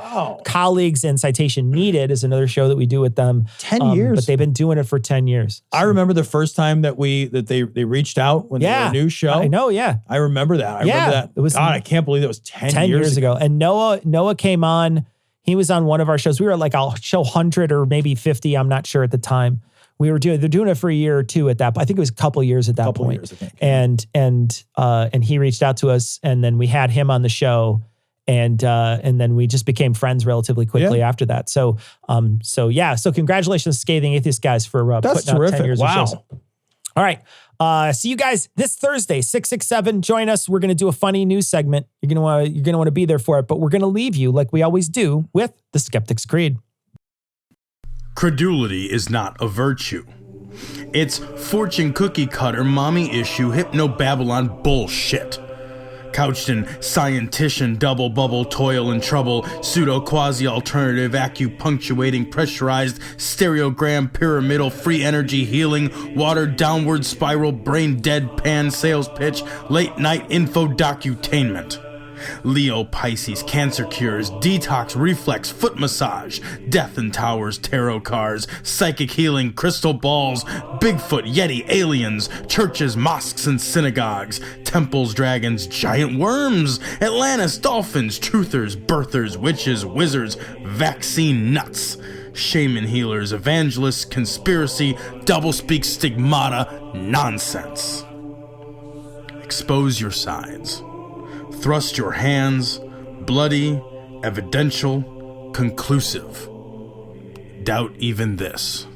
B: colleagues in Citation Needed is another show that we do with them.
A: 10 years.
B: But they've been doing it for 10 years. So.
A: I remember the first time that they reached out when they were a new show.
B: I know, yeah.
A: I remember that. I remember that.
B: It was,
A: God, I can't believe it was 10
B: years ago. And Noah came on. He was on one of our shows. We were like a show 100 or maybe 50. I'm not sure at the time. They're doing it for a year or two at that. I think it was a couple of years at that point.
A: Years, I think.
B: And he reached out to us, and then we had him on the show, and then we just became friends relatively quickly after that. So congratulations, Scathing Atheist guys, for putting out 10 years of shows. All right. See you guys this Thursday, 667. Join us. We're going to do a funny news segment. You're going to want to be there for it, but we're going to leave you like we always do with the Skeptic's Creed.
L: Credulity is not a virtue. It's fortune cookie cutter, mommy issue, hypno-Babylon bullshit. Couched in scientician, double bubble, toil and trouble, pseudo quasi alternative, acupunctuating, pressurized, stereogram, pyramidal, free energy healing, watered downward spiral, brain deadpan sales pitch, late night info docutainment. Leo, Pisces, cancer cures, detox, reflex, foot massage, death and towers, tarot cards, psychic healing, crystal balls, Bigfoot, Yeti, aliens, churches, mosques and synagogues, temples, dragons, giant worms, Atlantis, dolphins, truthers, birthers, witches, wizards, vaccine nuts, shaman healers, evangelists, conspiracy, doublespeak, stigmata, nonsense. Expose your sides. Thrust your hands, bloody, evidential, conclusive. Doubt even this.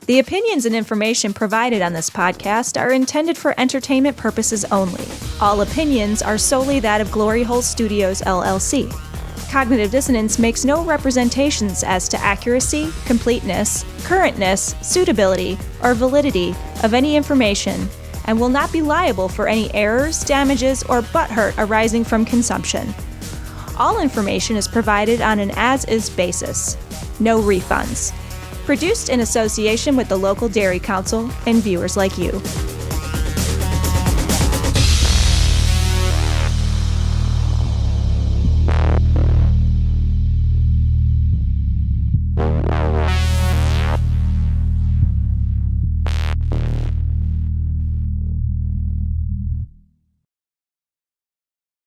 M: The opinions and information provided on this podcast are intended for entertainment purposes only. All opinions are solely that of Glory Hole Studios, LLC. Cognitive Dissonance makes no representations as to accuracy, completeness, currentness, suitability, or validity of any information, and will not be liable for any errors, damages, or butthurt arising from consumption. All information is provided on an as-is basis. No refunds. Produced in association with the local Dairy Council and viewers like you.